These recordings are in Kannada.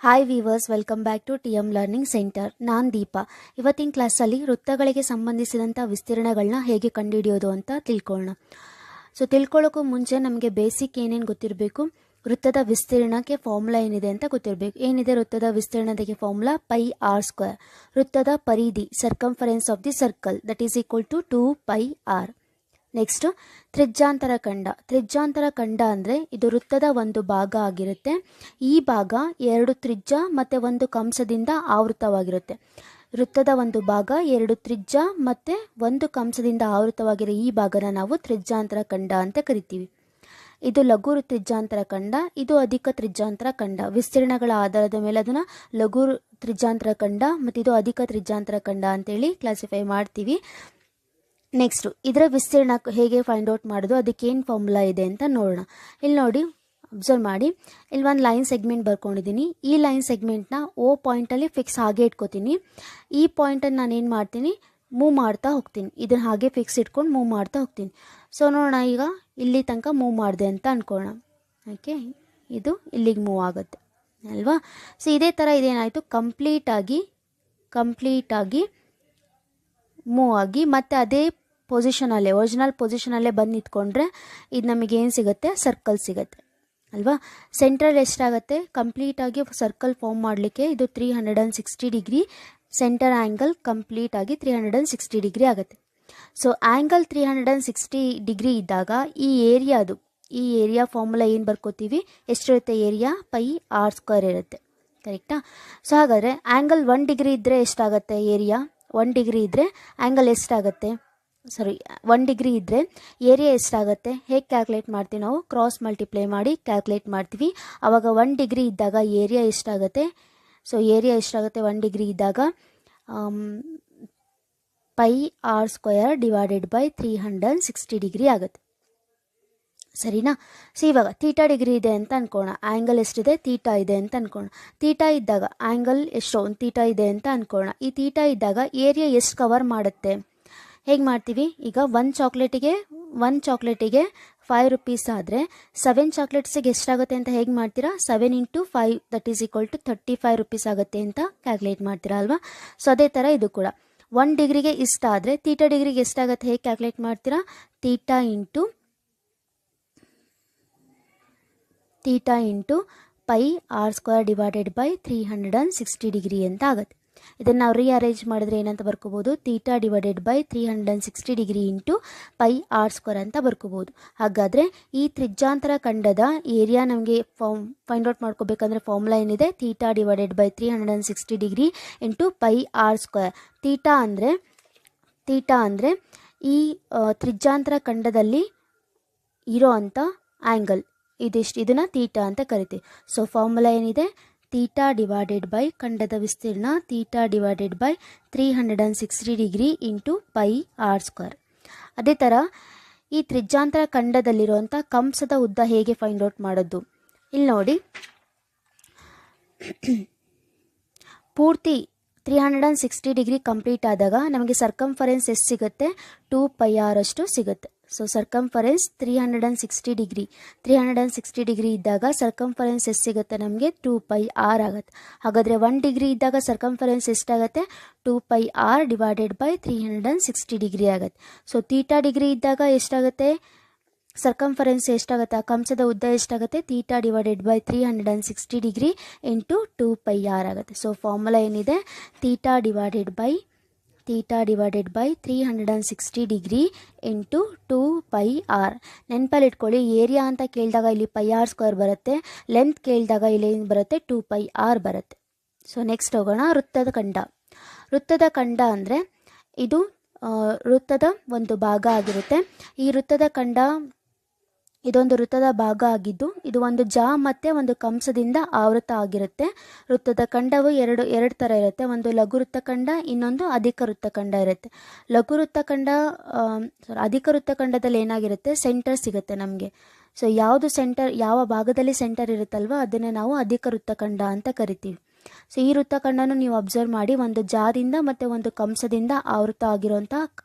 Hi viewers, welcome back to TM learning centre. ನಾನು ದೀಪಾ. ಇವತ್ತಿನ ಕ್ಲಾಸಲ್ಲಿ ವೃತ್ತಗಳಿಗೆ ಸಂಬಂಧಿಸಿದಂಥ ವಿಸ್ತೀರ್ಣಗಳನ್ನ ಹೇಗೆ ಕಂಡುಹಿಡಿಯೋದು ಅಂತ ತಿಳ್ಕೊಳ್ಳೋಣ. ತಿಳ್ಕೊಳ್ಳೋಕ್ಕೂ ಮುಂಚೆ ನಮಗೆ ಬೇಸಿಕ್ ಏನೇನು ಗೊತ್ತಿರಬೇಕು, ವೃತ್ತದ ವಿಸ್ತೀರ್ಣಕ್ಕೆ ಫಾರ್ಮುಲಾ ಏನಿದೆ ಅಂತ ಗೊತ್ತಿರಬೇಕು. ಏನಿದೆ ವೃತ್ತದ ವಿಸ್ತೀರ್ಣಕ್ಕೆ ಫಾರ್ಮುಲಾ? πr². ವೃತ್ತದ ಪರಿಧಿ, circumference of the circle, that is equal to 2πr. Next ತ್ರಿಜ್ಯಾಂತರ ಖಂಡ. ತ್ರಿಜ್ಯಾಂತರ ಖಂಡ ಅಂದರೆ ಇದು ವೃತ್ತದ ಒಂದು ಭಾಗ ಆಗಿರುತ್ತೆ. ಈ ಭಾಗ 2 ತ್ರಿಜ್ಯ ಮತ್ತು 1 ಕಂಸದಿಂದ ಆವೃತವಾಗಿರುತ್ತೆ. ವೃತ್ತದ ಒಂದು ಭಾಗ 2 ತ್ರಿಜ್ಯ ಮತ್ತು 1 ಕಂಸದಿಂದ ಆವೃತವಾಗಿರೋ ಈ ಭಾಗನ ನಾವು ತ್ರಿಜ್ಯಾಂತರ ಖಂಡ ಅಂತ ಕರಿತೀವಿ. ಇದು ಲಘು ತ್ರಿಜ್ಯಾಂತರ ಖಂಡ, ಇದು ಅಧಿಕ ತ್ರಿಜ್ಯಾಂತರ ಖಂಡ. ವಿಸ್ತೀರ್ಣಗಳ ಆಧಾರದ ಮೇಲೆ ಅದನ್ನು ಲಘು ತ್ರಿಜ್ಯಾಂತರ ಖಂಡ ಮತ್ತು ಇದು ಅಧಿಕ ತ್ರಿಜ್ಯಾಂತರ ಖಂಡ ಅಂತೇಳಿ ಕ್ಲಾಸಿಫೈ ಮಾಡ್ತೀವಿ. ನೆಕ್ಸ್ಟು ಇದರ ವಿಸ್ತೀರ್ಣ ಹೇಗೆ ಫೈಂಡ್ ಔಟ್ ಮಾಡೋದು, ಅದಕ್ಕೇನು ಫಾರ್ಮುಲಾ ಇದೆ ಅಂತ ನೋಡೋಣ. ಇಲ್ಲಿ ನೋಡಿ, ಅಬ್ಸರ್ವ್ ಮಾಡಿ, ಇಲ್ಲಿ ಒಂದು ಲೈನ್ ಸೆಗ್ಮೆಂಟ್ ಬರ್ಕೊಂಡಿದ್ದೀನಿ. ಈ ಲೈನ್ ಸೆಗ್ಮೆಂಟ್ನ O ಪಾಯಿಂಟಲ್ಲಿ ಫಿಕ್ಸ್ ಹಾಗೆ ಇಟ್ಕೋತೀನಿ. ಈ ಪಾಯಿಂಟನ್ನು ನಾನೇನು ಮಾಡ್ತೀನಿ, ಮೂವ್ ಮಾಡ್ತಾ ಹೋಗ್ತೀನಿ. ಇದನ್ನು ಹಾಗೆ ಫಿಕ್ಸ್ ಇಟ್ಕೊಂಡು ಮೂವ್ ಮಾಡ್ತಾ ಹೋಗ್ತೀನಿ. ಸೊ ನೋಡೋಣ, ಈಗ ಇಲ್ಲಿ ತನಕ ಮೂವ್ ಮಾಡಿದೆ ಅಂತ ಅಂದ್ಕೊಳ್ಳೋಣ. ಓಕೆ, ಇದು ಇಲ್ಲಿಗೆ ಮೂವ್ ಆಗುತ್ತೆ ಅಲ್ವಾ. ಸೊ ಇದೇ ಥರ ಇದೇನಾಯಿತು, ಕಂಪ್ಲೀಟಾಗಿ ಮೂವ್ ಆಗಿ ಮತ್ತೆ ಅದೇ ಪೊಸಿಷನಲ್ಲೇ, ಒರಿಜಿನಲ್ ಪೊಸಿಷನಲ್ಲೇ ಬಂದು ನಿಂತ್ಕೊಂಡ್ರೆ ಇದು ನಮಗೇನು ಸಿಗುತ್ತೆ, ಸರ್ಕಲ್ ಸಿಗುತ್ತೆ ಅಲ್ವಾ. ಸೆಂಟ್ರಲ್ ಎಷ್ಟಾಗುತ್ತೆ, ಕಂಪ್ಲೀಟಾಗಿ ಸರ್ಕಲ್ ಫಾರ್ಮ್ ಮಾಡಲಿಕ್ಕೆ ಇದು 360 ಡಿಗ್ರಿ. ಸೆಂಟರ್ ಆ್ಯಂಗಲ್ ಕಂಪ್ಲೀಟಾಗಿ 360 ಡಿಗ್ರಿ ಆಗುತ್ತೆ. ಸೊ ಆ್ಯಂಗಲ್ 360 ಡಿಗ್ರಿ ಇದ್ದಾಗ ಈ ಏರಿಯಾ ಫಾರ್ಮುಲಾ ಏನು ಬರ್ಕೋತೀವಿ, ಎಷ್ಟಿರುತ್ತೆ ಏರಿಯಾ, πr² ಇರುತ್ತೆ. ಕರೆಕ್ಟಾ. ಸೊ ಹಾಗಾದರೆ ಆ್ಯಂಗಲ್ 1 ಡಿಗ್ರಿ ಇದ್ದರೆ ಎಷ್ಟಾಗುತ್ತೆ ಏರಿಯಾ, 1 ಡಿಗ್ರಿ ಇದ್ದರೆ ಆ್ಯಂಗಲ್ ಎಷ್ಟಾಗುತ್ತೆ, 1 ಡಿಗ್ರಿ ಇದ್ದರೆ ಏರಿಯಾ ಎಷ್ಟಾಗುತ್ತೆ, ಹೇಗೆ ಕ್ಯಾಲ್ಕುಲೇಟ್ ಮಾಡ್ತೀವಿ ನಾವು, ಕ್ರಾಸ್ ಮಲ್ಟಿಪ್ಲೈ ಮಾಡಿ ಕ್ಯಾಲ್ಕುಲೇಟ್ ಮಾಡ್ತೀವಿ. ಆವಾಗ 1 ಡಿಗ್ರಿ ಇದ್ದಾಗ ಏರಿಯಾ ಎಷ್ಟಾಗುತ್ತೆ, ಸೊ ಏರಿಯಾ ಎಷ್ಟಾಗುತ್ತೆ 1 ಡಿಗ್ರಿ ಇದ್ದಾಗ πr² ಡಿವೈಡೆಡ್ ಬೈ 360 ಡಿಗ್ರಿ ಆಗುತ್ತೆ. ಸರಿನಾ. ಸೊ ಇವಾಗ ತೀಟಾ ಡಿಗ್ರಿ ಇದೆ ಅಂತ ಅನ್ಕೋಣ, ಆ್ಯಂಗಲ್ ಎಷ್ಟಿದೆ, ತೀಟಾ ಇದೆ ಅಂತ ಅನ್ಕೋಣ. ತೀಟಾ ಇದ್ದಾಗ ಆ್ಯಂಗಲ್ ಎಷ್ಟು, ಒಂದು ತೀಟಾ ಇದೆ ಅಂತ ಅನ್ಕೋಣ. ಈ ತೀಟಾ ಇದ್ದಾಗ ಏರಿಯಾ ಎಷ್ಟು ಕವರ್ ಮಾಡುತ್ತೆ, ಹೇಗೆ ಮಾಡ್ತೀವಿ, ಈಗ ಒಂದು ಚಾಕ್ಲೇಟಿಗೆ 5 ರುಪೀಸ್ ಆದರೆ 7 ಚಾಕ್ಲೇಟ್ಸಿಗೆ ಎಷ್ಟಾಗುತ್ತೆ ಅಂತ ಹೇಗೆ ಮಾಡ್ತೀರಾ, 7 × 5 that is equal to 35 rupees ಆಗುತ್ತೆ ಅಂತ ಕ್ಯಾಲ್ಕುಲೇಟ್ ಮಾಡ್ತೀರಾ ಅಲ್ವಾ. ಸೊ ಅದೇ ಥರ ಇದು ಕೂಡ 1 ಡಿಗ್ರಿಗೆ ಇಷ್ಟ ಆದರೆ ತೀಟಾ ಡಿಗ್ರಿಗೆ ಎಷ್ಟಾಗುತ್ತೆ ಹೇಗೆ ಕ್ಯಾಲ್ಕುಲೇಟ್ ಮಾಡ್ತೀರಾ, theta into πr² divided by 360 degree ಅಂತ ಆಗುತ್ತೆ. ಇದನ್ನು ನಾವು ರೀಅರೇಂಜ್ ಮಾಡಿದ್ರೆ ಏನಂತ ಬರ್ಕೋಬೋದು, theta divided by 360 degree into πr² ಅಂತ ಬರ್ಕೋಬೋದು. ಹಾಗಾದರೆ ಈ ತ್ರಿಜ್ಯಾಂತರ ಖಂಡದ ಏರಿಯಾ ನಮಗೆ ಫೈಂಡ್ ಔಟ್ ಮಾಡ್ಕೋಬೇಕಂದ್ರೆ ಫಾರ್ಮುಲಾ ಏನಿದೆ, theta divided by 360 degree into πr². Theta ಅಂದರೆ ಈ ತ್ರಿಜ್ಯಾಂತರ ಖಂಡದಲ್ಲಿ ಇರೋ ಅಂಥ ಆ್ಯಂಗಲ್ ಇದನ್ನು ತೀಟಾ ಅಂತ ಕರಿತೀವಿ. ಸೊ ಫಾರ್ಮುಲಾ ಏನಿದೆ, ತೀಟಾ ಡಿವೈಡೆಡ್ ಬೈ ಖಂಡದ ವಿಸ್ತೀರ್ಣ, theta divided by 360 degree into πr². ಅದೇ ಥರ ಈ ತ್ರಿಜ್ಯಾಂತರ ಖಂಡದಲ್ಲಿರುವಂಥ ಕಂಸದ ಉದ್ದ ಹೇಗೆ ಫೈಂಡ್ ಔಟ್ ಮಾಡೋದು, ಇಲ್ಲಿ ನೋಡಿ, ಪೂರ್ತಿ 360 ಡಿಗ್ರಿ ಕಂಪ್ಲೀಟ್ ಆದಾಗ ನಮಗೆ ಸರ್ಕಂಫರೆನ್ಸ್ ಎಷ್ಟು ಸಿಗುತ್ತೆ, 2πr ಅಷ್ಟು ಸಿಗುತ್ತೆ. ಸೊ ಸರ್ಕಂಫರೆನ್ಸ್ 360 ಡಿಗ್ರಿ ಇದ್ದಾಗ ಸರ್ಕಂಫರೆನ್ಸ್ ಎಷ್ಟು ಸಿಗುತ್ತೆ ನಮಗೆ, 2πr ಆಗುತ್ತೆ. ಹಾಗಾದರೆ 1 ಡಿಗ್ರಿ ಇದ್ದಾಗ ಸರ್ಕಂಫರೆನ್ಸ್ ಎಷ್ಟಾಗುತ್ತೆ, 2πr ಡಿವೈಡೆಡ್ ಬೈ 360 ಡಿಗ್ರಿ ಆಗುತ್ತೆ. ಸೊ ತೀಟಾ ಡಿಗ್ರಿ ಇದ್ದಾಗ ಎಷ್ಟಾಗುತ್ತೆ, ಸರ್ಕಂಫರೆನ್ಸ್ ಎಷ್ಟಾಗುತ್ತೆ, ಆ ಕಂಸದ ಉದ್ದ ಎಷ್ಟಾಗುತ್ತೆ, theta divided by 360 degree into 2πr ಆಗುತ್ತೆ. ಸೊ ಫಾರ್ಮುಲಾ ಏನಿದೆ, theta divided by 360 degree into 2πr. ನೆನಪಲ್ಲಿ ಇಟ್ಕೊಳ್ಳಿ, ಏರಿಯಾ ಅಂತ ಕೇಳಿದಾಗ ಇಲ್ಲಿ πr² ಬರುತ್ತೆ, ಲೆಂತ್ ಕೇಳಿದಾಗ ಇಲ್ಲಿ ಏನು ಬರುತ್ತೆ, 2πr ಬರುತ್ತೆ. ಸೊ ನೆಕ್ಸ್ಟ್ ಹೋಗೋಣ, ವೃತ್ತದ ಖಂಡ ಅಂದರೆ ಇದು ವೃತ್ತದ ಒಂದು ಭಾಗ ಆಗಿರುತ್ತೆ. ಈ ವೃತ್ತದ ಖಂಡ ಇದೊಂದು ವೃತ್ತದ ಭಾಗ ಆಗಿದ್ದು ಇದು ಒಂದು ಜಾ ಮತ್ತು ಒಂದು ಕಂಸದಿಂದ ಆವೃತ ಆಗಿರುತ್ತೆ. ವೃತ್ತದ ಖಂಡವು ಎರಡು ಥರ ಇರುತ್ತೆ, ಒಂದು ಲಘು ವೃತ್ತಖಂಡ, ಇನ್ನೊಂದು ಅಧಿಕ ವೃತ್ತಖಂಡ ಇರುತ್ತೆ. ಅಧಿಕ ವೃತ್ತಖಂಡದಲ್ಲಿ ಏನಾಗಿರುತ್ತೆ, ಸೆಂಟರ್ ಸಿಗುತ್ತೆ ನಮಗೆ. ಸೊ ಯಾವ ಭಾಗದಲ್ಲಿ ಸೆಂಟರ್ ಇರುತ್ತಲ್ವ ಅದನ್ನು ನಾವು ಅಧಿಕ ವೃತ್ತಖಂಡ ಅಂತ ಕರಿತೀವಿ. ಸೊ ಈ ವೃತ್ತಖಂಡನು ನೀವು ಅಬ್ಸರ್ವ್ ಮಾಡಿ, ಒಂದು ಜಾದಿಂದ ಮತ್ತು ಒಂದು ಕಂಸದಿಂದ ಆವೃತ ಆಗಿರುವಂಥ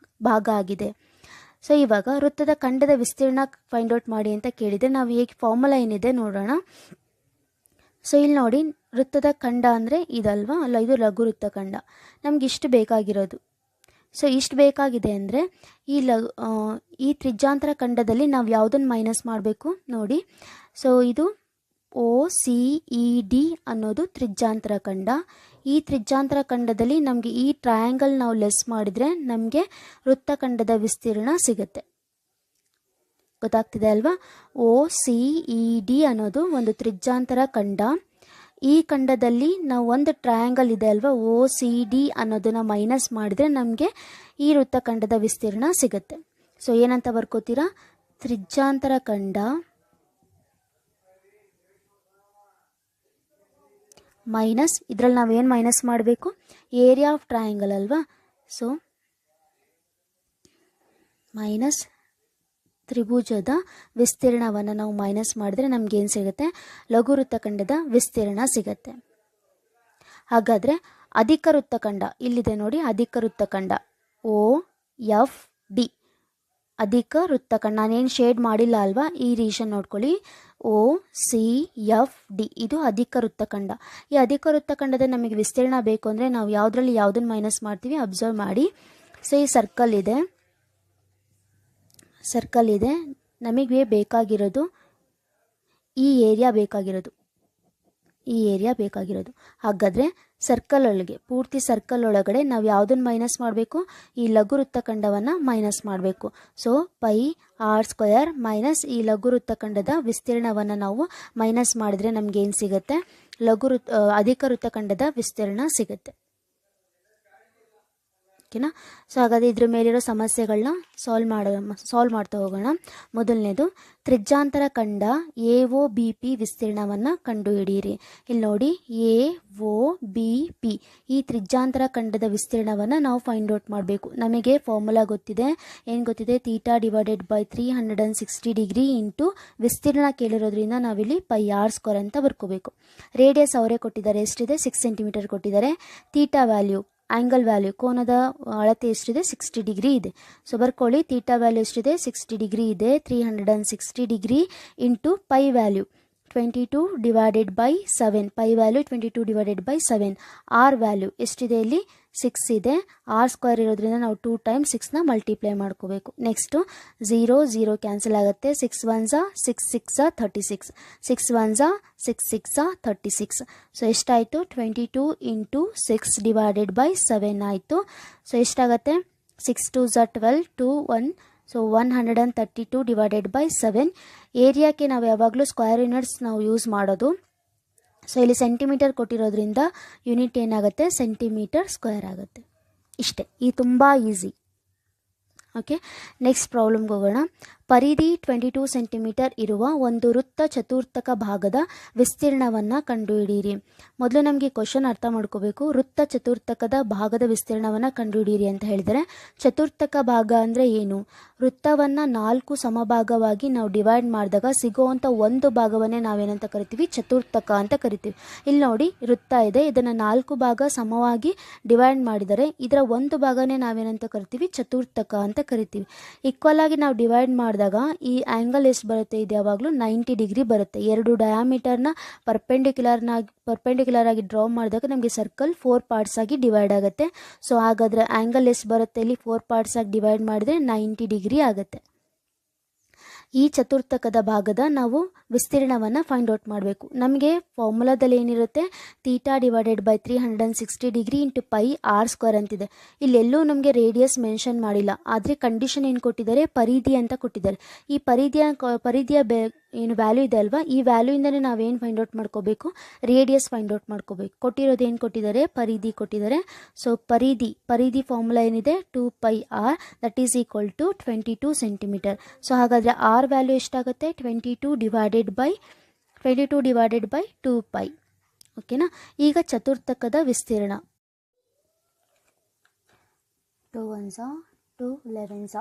ಭಾಗ ಆಗಿದೆ. ಸೊ ಇವಾಗ ವೃತ್ತದ ಖಂಡದ ವಿಸ್ತೀರ್ಣ ಫೈಂಡ್ ಔಟ್ ಮಾಡಿ ಅಂತ ಕೇಳಿದರೆ ನಾವು ಹೇಗೆ ಫಾರ್ಮುಲಾ ಏನಿದೆ ನೋಡೋಣ. ಸೊ ಇಲ್ಲಿ ನೋಡಿ, ವೃತ್ತದ ಖಂಡ ಅಂದರೆ ಇದಲ್ವಾ, ಅಲ್ಲ ಇದು ಲಘು ವೃತ್ತಖಂಡ. ನಮ್ಗೆ ಇಷ್ಟು ಬೇಕಾಗಿರೋದು. ಸೊ ಇಷ್ಟು ಬೇಕಾಗಿದೆ ಅಂದರೆ ಈ ತ್ರಿಜ್ಯಾಂತರ ಖಂಡದಲ್ಲಿ ನಾವು ಯಾವುದನ್ನು ಮೈನಸ್ ಮಾಡಬೇಕು ನೋಡಿ. ಸೊ ಇದು OCED ಅನ್ನೋದು ತ್ರಿಜ್ಯಾಂತರ ಖಂಡ. ಈ ತ್ರಿಜ್ಯಾಂತರ ಖಂಡದಲ್ಲಿ ನಮಗೆ ಈ ಟ್ರಯಾಂಗಲ್ ನಾವು ಲೆಸ್ ಮಾಡಿದರೆ ನಮಗೆ ವೃತ್ತಖಂಡದ ವಿಸ್ತೀರ್ಣ ಸಿಗುತ್ತೆ. ಗೊತ್ತಾಗ್ತಿದೆ ಅಲ್ವಾ? OCED ಅನ್ನೋದು ಒಂದು ತ್ರಿಜ್ಯಾಂತರ ಖಂಡ. ಈ ಖಂಡದಲ್ಲಿ ನಾವು ಒಂದು ಟ್ರಯಾಂಗಲ್ ಇದೆ ಅಲ್ವಾ, OCD ಅನ್ನೋದನ್ನು ಮೈನಸ್ ಮಾಡಿದರೆ ನಮಗೆ ಈ ವೃತ್ತಖಂಡದ ವಿಸ್ತೀರ್ಣ ಸಿಗುತ್ತೆ. ಸೊ ಏನಂತ ಬರ್ಕೋತೀರಾ? ತ್ರಿಜ್ಯಾಂತರ ಖಂಡ ಮೈನಸ್, ಇದರಲ್ಲಿ ನಾವೇನು ಮೈನಸ್ ಮಾಡಬೇಕು? ಏರಿಯಾ ಆಫ್ ಟ್ರಯಾಂಗಲ್ ಅಲ್ವಾ. ಸೊ ಮೈನಸ್ ತ್ರಿಭುಜದ ವಿಸ್ತೀರ್ಣವನ್ನು ನಾವು ಮೈನಸ್ ಮಾಡಿದ್ರೆ ನಮಗೇನು ಸಿಗುತ್ತೆ? ಲಘು ವೃತ್ತಖಂಡದ ವಿಸ್ತೀರ್ಣ ಸಿಗುತ್ತೆ. ಹಾಗಾದರೆ ಅಧಿಕ ವೃತ್ತಖಂಡ ಇಲ್ಲಿದೆ ನೋಡಿ, ಅಧಿಕ ವೃತ್ತಖಂಡ OFD, ಅಧಿಕ ವೃತ್ತಖಂಡ. ನಾನೇನು ಶೇಡ್ ಮಾಡಿಲ್ಲ ಅಲ್ವಾ, ಈ ರೀಷನ್ ನೋಡ್ಕೊಳ್ಳಿ. OCFD ಇದು ಅಧಿಕ ವೃತ್ತಖಂಡ. ಈ ಅಧಿಕ ವೃತ್ತಖಂಡದ ನಮಗೆ ವಿಸ್ತೀರ್ಣ ಬೇಕು ಅಂದರೆ ನಾವು ಯಾವುದರಲ್ಲಿ ಯಾವುದನ್ನು ಮೈನಸ್ ಮಾಡ್ತೀವಿ ಅಬ್ಸರ್ವ್ ಮಾಡಿ. ಸೊ ಈ ಸರ್ಕಲ್ ಇದೆ, ನಮಗೆ ಬೇಕಾಗಿರೋದು ಈ ಏರಿಯಾ ಬೇಕಾಗಿರೋದು. ಹಾಗಾದರೆ ಸರ್ಕಲ್ ಒಳಗೆ, ಪೂರ್ತಿ ಸರ್ಕಲ್ ಒಳಗಡೆ ನಾವು ಯಾವುದನ್ನು ಮೈನಸ್ ಮಾಡಬೇಕು? ಈ ಲಘು ವೃತ್ತಖಂಡವನ್ನು ಮೈನಸ್ ಮಾಡಬೇಕು. ಸೊ πr² ಮೈನಸ್ ಈ ಲಘು ವೃತ್ತಖಂಡದ ವಿಸ್ತೀರ್ಣವನ್ನು ನಾವು ಮೈನಸ್ ಮಾಡಿದ್ರೆ ನಮಗೇನು ಸಿಗುತ್ತೆ? ಅಧಿಕ ವೃತ್ತಖಂಡದ ವಿಸ್ತೀರ್ಣ ಸಿಗುತ್ತೆ. ಓಕೆನಾ? ಸೊ ಹಾಗಾದರೆ ಇದ್ರ ಮೇಲಿರೋ ಸಮಸ್ಯೆಗಳನ್ನ ಸಾಲ್ವ್ ಮಾಡ್ತಾ ಹೋಗೋಣ. ಮೊದಲನೇದು, ತ್ರಿಜ್ಯಾಂತರ ಖಂಡ AOBP ವಿಸ್ತೀರ್ಣವನ್ನು ಕಂಡುಹಿಡಿಯಿರಿ. ಇಲ್ಲಿ ನೋಡಿ, AOBP ಈ ತ್ರಿಜ್ಯಾಂತರ ಖಂಡದ ವಿಸ್ತೀರ್ಣವನ್ನು ನಾವು ಫೈಂಡ್ ಔಟ್ ಮಾಡಬೇಕು. ನಮಗೆ ಫಾರ್ಮುಲಾ ಗೊತ್ತಿದೆ. ಏನು ಗೊತ್ತಿದೆ? θ/360 ಡಿಗ್ರಿ ಇಂಟು ವಿಸ್ತೀರ್ಣ ಕೇಳಿರೋದ್ರಿಂದ ನಾವಿಲ್ಲಿ πr² ಅಂತ ಬರ್ಕೋಬೇಕು. ರೇಡಿಯಸ್ ಅವರೇ ಕೊಟ್ಟಿದ್ದಾರೆ, ಎಷ್ಟಿದೆ? 6 ಸೆಂಟಿಮೀಟರ್ ಕೊಟ್ಟಿದ್ದಾರೆ. ಥೀಟಾ ವ್ಯಾಲ್ಯೂ, ಆ್ಯಂಗಲ್ ವ್ಯಾಲ್ಯೂ, ಕೋನದ ಅಳತೆ ಎಷ್ಟಿದೆ? 60 ಡಿಗ್ರಿ ಇದೆ. ಸೊ ಬರ್ಕೊಳ್ಳಿ, ಥೀಟಾ ವ್ಯಾಲ್ಯೂ ಎಷ್ಟಿದೆ? 60 ಡಿಗ್ರಿ ಇದೆ. 360 degree into pi value 22/7, pi value 22/7. R value ಎಷ್ಟಿದೆ? ಇಲ್ಲಿ 6 ಇದೆ. r² ಇರೋದ್ರಿಂದ ನಾವು 2 times 6ನ ಮಲ್ಟಿಪ್ಲೈ ಮಾಡ್ಕೋಬೇಕು. ನೆಕ್ಸ್ಟು 0 0 ಕ್ಯಾನ್ಸಲ್ ಆಗುತ್ತೆ. 6 1s 6 6 36, 6 1s 6 6 36. ಸೊ ಎಷ್ಟಾಯಿತು? 22 ಇಂಟು 6/7 ಆಯಿತು. ಸೊ ಎಷ್ಟಾಗುತ್ತೆ? 6 2s 12, 2 1, ಸೊ 132/7. ಏರಿಯಾಕ್ಕೆ ನಾವು ಯಾವಾಗಲೂ ಸ್ಕ್ವೇರ್ ಯೂನಿಟ್ಸ್ ನಾವು ಯೂಸ್ ಮಾಡೋದು. ಸೊ ಇಲ್ಲಿ ಸೆಂಟಿಮೀಟರ್ ಕೊಟ್ಟಿರೋದ್ರಿಂದ ಯೂನಿಟ್ ಏನಾಗುತ್ತೆ? ಸೆಂಟಿಮೀಟರ್ ಸ್ಕ್ವೇರ್ ಆಗುತ್ತೆ. ಇಷ್ಟೇ, ಇದು ತುಂಬ ಈಸಿ. ಓಕೆ, ನೆಕ್ಸ್ಟ್ ಪ್ರಾಬ್ಲಮ್ಗೆ ಹೋಗೋಣ. ಪರಿಧಿ 22 ಸೆಂಟಿಮೀಟರ್ ಇರುವ ಒಂದು ವೃತ್ತ ಚತುರ್ಥಕ ಭಾಗದ ವಿಸ್ತೀರ್ಣವನ್ನು ಕಂಡುಹಿಡಿಯಿರಿ. ಮೊದಲು ನಮಗೆ ಕ್ವಶನ್ ಅರ್ಥ ಮಾಡ್ಕೋಬೇಕು. ವೃತ್ತ ಚತುರ್ಥಕದ ಭಾಗದ ವಿಸ್ತೀರ್ಣವನ್ನು ಕಂಡುಹಿಡಿಯಿರಿ ಅಂತ ಹೇಳಿದರೆ, ಚತುರ್ಥಕ ಭಾಗ ಅಂದರೆ ಏನು? ವೃತ್ತವನ್ನು 4 ಸಮಭಾಗವಾಗಿ ನಾವು ಡಿವೈಡ್ ಮಾಡಿದಾಗ ಸಿಗುವಂಥ ಒಂದು ಭಾಗವನ್ನೇ ನಾವೇನಂತ ಕರಿತೀವಿ? ಚತುರ್ಥಕ ಅಂತ ಕರಿತೀವಿ. ಇಲ್ಲಿ ನೋಡಿ, ವೃತ್ತ ಇದೆ, ಇದನ್ನು 4 ಭಾಗ ಸಮವಾಗಿ ಡಿವೈಡ್ ಮಾಡಿದರೆ ಇದರ ಒಂದು ಭಾಗನೇ ನಾವೇನಂತ ಕರಿತೀವಿ? ಚತುರ್ಥಕ ಅಂತ ಕರಿತೀವಿ. ಈಕ್ವಲ್ ಆಗಿ ನಾವು ಡಿವೈಡ್ ಮಾಡಿದಾಗ ಈ ಆ್ಯಂಗಲ್ ಎಷ್ಟು ಬರುತ್ತೆ? ಇದು ಯಾವಾಗಲೂ 90 ಡಿಗ್ರಿ ಬರುತ್ತೆ. ಎರಡು ಡಯಾಮೀಟರ್ನ ಪರ್ಪೆಂಡಿಕ್ಯುಲರ್ ಆಗಿ ಡ್ರಾ ಮಾಡಿದಾಗ ನಮಗೆ ಸರ್ಕಲ್ 4 ಪಾರ್ಟ್ಸ್ ಆಗಿ ಡಿವೈಡ್ ಆಗುತ್ತೆ. ಸೊ ಹಾಗಾದರೆ ಆ್ಯಂಗಲ್ ಎಷ್ಟು ಬರುತ್ತೆ? ಇಲ್ಲಿ 4 ಪಾರ್ಟ್ಸ್ ಆಗಿ ಡಿವೈಡ್ ಮಾಡಿದ್ರೆ 90 ಡಿಗ್ರಿ ಆಗುತ್ತೆ. ಈ ಚತುರ್ಥಕದ ಭಾಗದ ನಾವು ವಿಸ್ತೀರ್ಣವನ್ನು ಫೈಂಡ್ ಔಟ್ ಮಾಡಬೇಕು. ನಮಗೆ ಫಾರ್ಮುಲಾದಲ್ಲಿ ಏನಿರುತ್ತೆ? θ/360 ಡಿಗ್ರಿ ಇಂಟು πr² ಅಂತಿದೆ. ಇಲ್ಲೆಲ್ಲೂ ನಮಗೆ ರೇಡಿಯಸ್ ಮೆನ್ಷನ್ ಮಾಡಿಲ್ಲ, ಆದರೆ ಕಂಡೀಷನ್ ಏನು ಕೊಟ್ಟಿದ್ದಾರೆ? ಪರಿಧಿ ಅಂತ ಕೊಟ್ಟಿದ್ದಾರೆ. ಈ ಪರಿಧಿಯ ಏನು ವ್ಯಾಲ್ಯೂ ಇದೆ ಅಲ್ವಾ, ಈ ವ್ಯಾಲ್ಯೂಯಿಂದನೇ ನಾವೇನು ಫೈಂಡ್ ಔಟ್ ಮಾಡ್ಕೋಬೇಕು? ರೇಡಿಯಸ್ ಫೈಂಡ್ ಔಟ್ ಮಾಡ್ಕೋಬೇಕು. ಕೊಟ್ಟಿರೋದು ಏನು ಕೊಟ್ಟಿದ್ದಾರೆ? ಪರಿಧಿ ಕೊಟ್ಟಿದ್ದಾರೆ. ಸೊ ಪರಿಧಿ ಫಾರ್ಮುಲಾ ಏನಿದೆ? 2πr that is equal to 22 centimetre. So ಹಾಗಾದರೆ ಆರ್ ವ್ಯಾಲ್ಯೂ ಎಷ್ಟಾಗುತ್ತೆ? 22/2π. ಓಕೆನಾ? ಈಗ ಚತುರ್ಥಕದ ವಿಸ್ತೀರ್ಣ 2 1s 2 11s.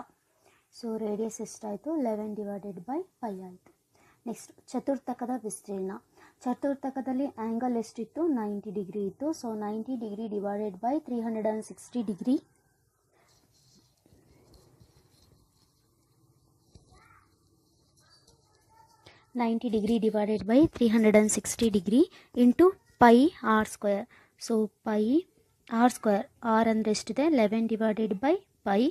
ಸೊ ರೇಡಿಯಸ್ ಎಷ್ಟಾಯಿತು? 11/π ಆಯಿತು. ನೆಕ್ಸ್ಟ್ ಚತುರ್ಥಕದ ವಿಸ್ತೀರ್ಣ. ಚತುರ್ಥಕದಲ್ಲಿ ಆ್ಯಂಗಲ್ ಎಷ್ಟಿತ್ತು? 90 ಡಿಗ್ರಿ ಇತ್ತು. So 90 degree divided by 360 degree. 90 degree divided by 360 degree into pi R square. So pi R square, R ಅಂದರೆ ಎಷ್ಟಿದೆ 11 divided by pi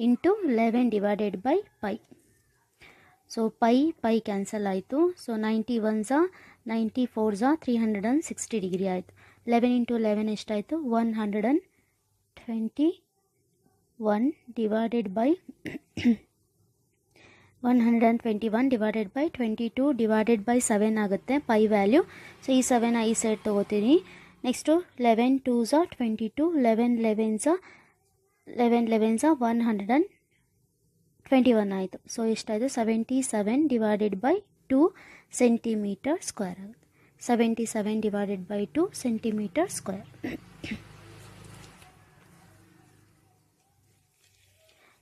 into 11 divided by pi. So pi cancel ಆಯಿತು. ಸೊ 91 ಝಾ 94 ಝಾ 360 ಡಿಗ್ರಿ ಆಯಿತು. 11 ಇಂಟು 11 ಎಷ್ಟಾಯಿತು 121 divided by 121 divided by 22 divided by 7 ಆಗುತ್ತೆ ಪೈ ವ್ಯಾಲ್ಯೂ. ಸೊ ಈ 7 ಈ ಸೈಡ್ ತೊಗೋತೀನಿ. ನೆಕ್ಸ್ಟು 11 2 ಝಾ 22, 11 11 ಝಾ 121 ಆಯಿತು. ಸೊ ಎಷ್ಟಾಯಿತು 77 ಡಿವೈಡೆಡ್ ಬೈ 2 ಸೆಂಟಿಮೀಟರ್ ಸ್ಕ್ವೇರ್ ಆಗುತ್ತೆ. 77 divided by 2 centimetre square.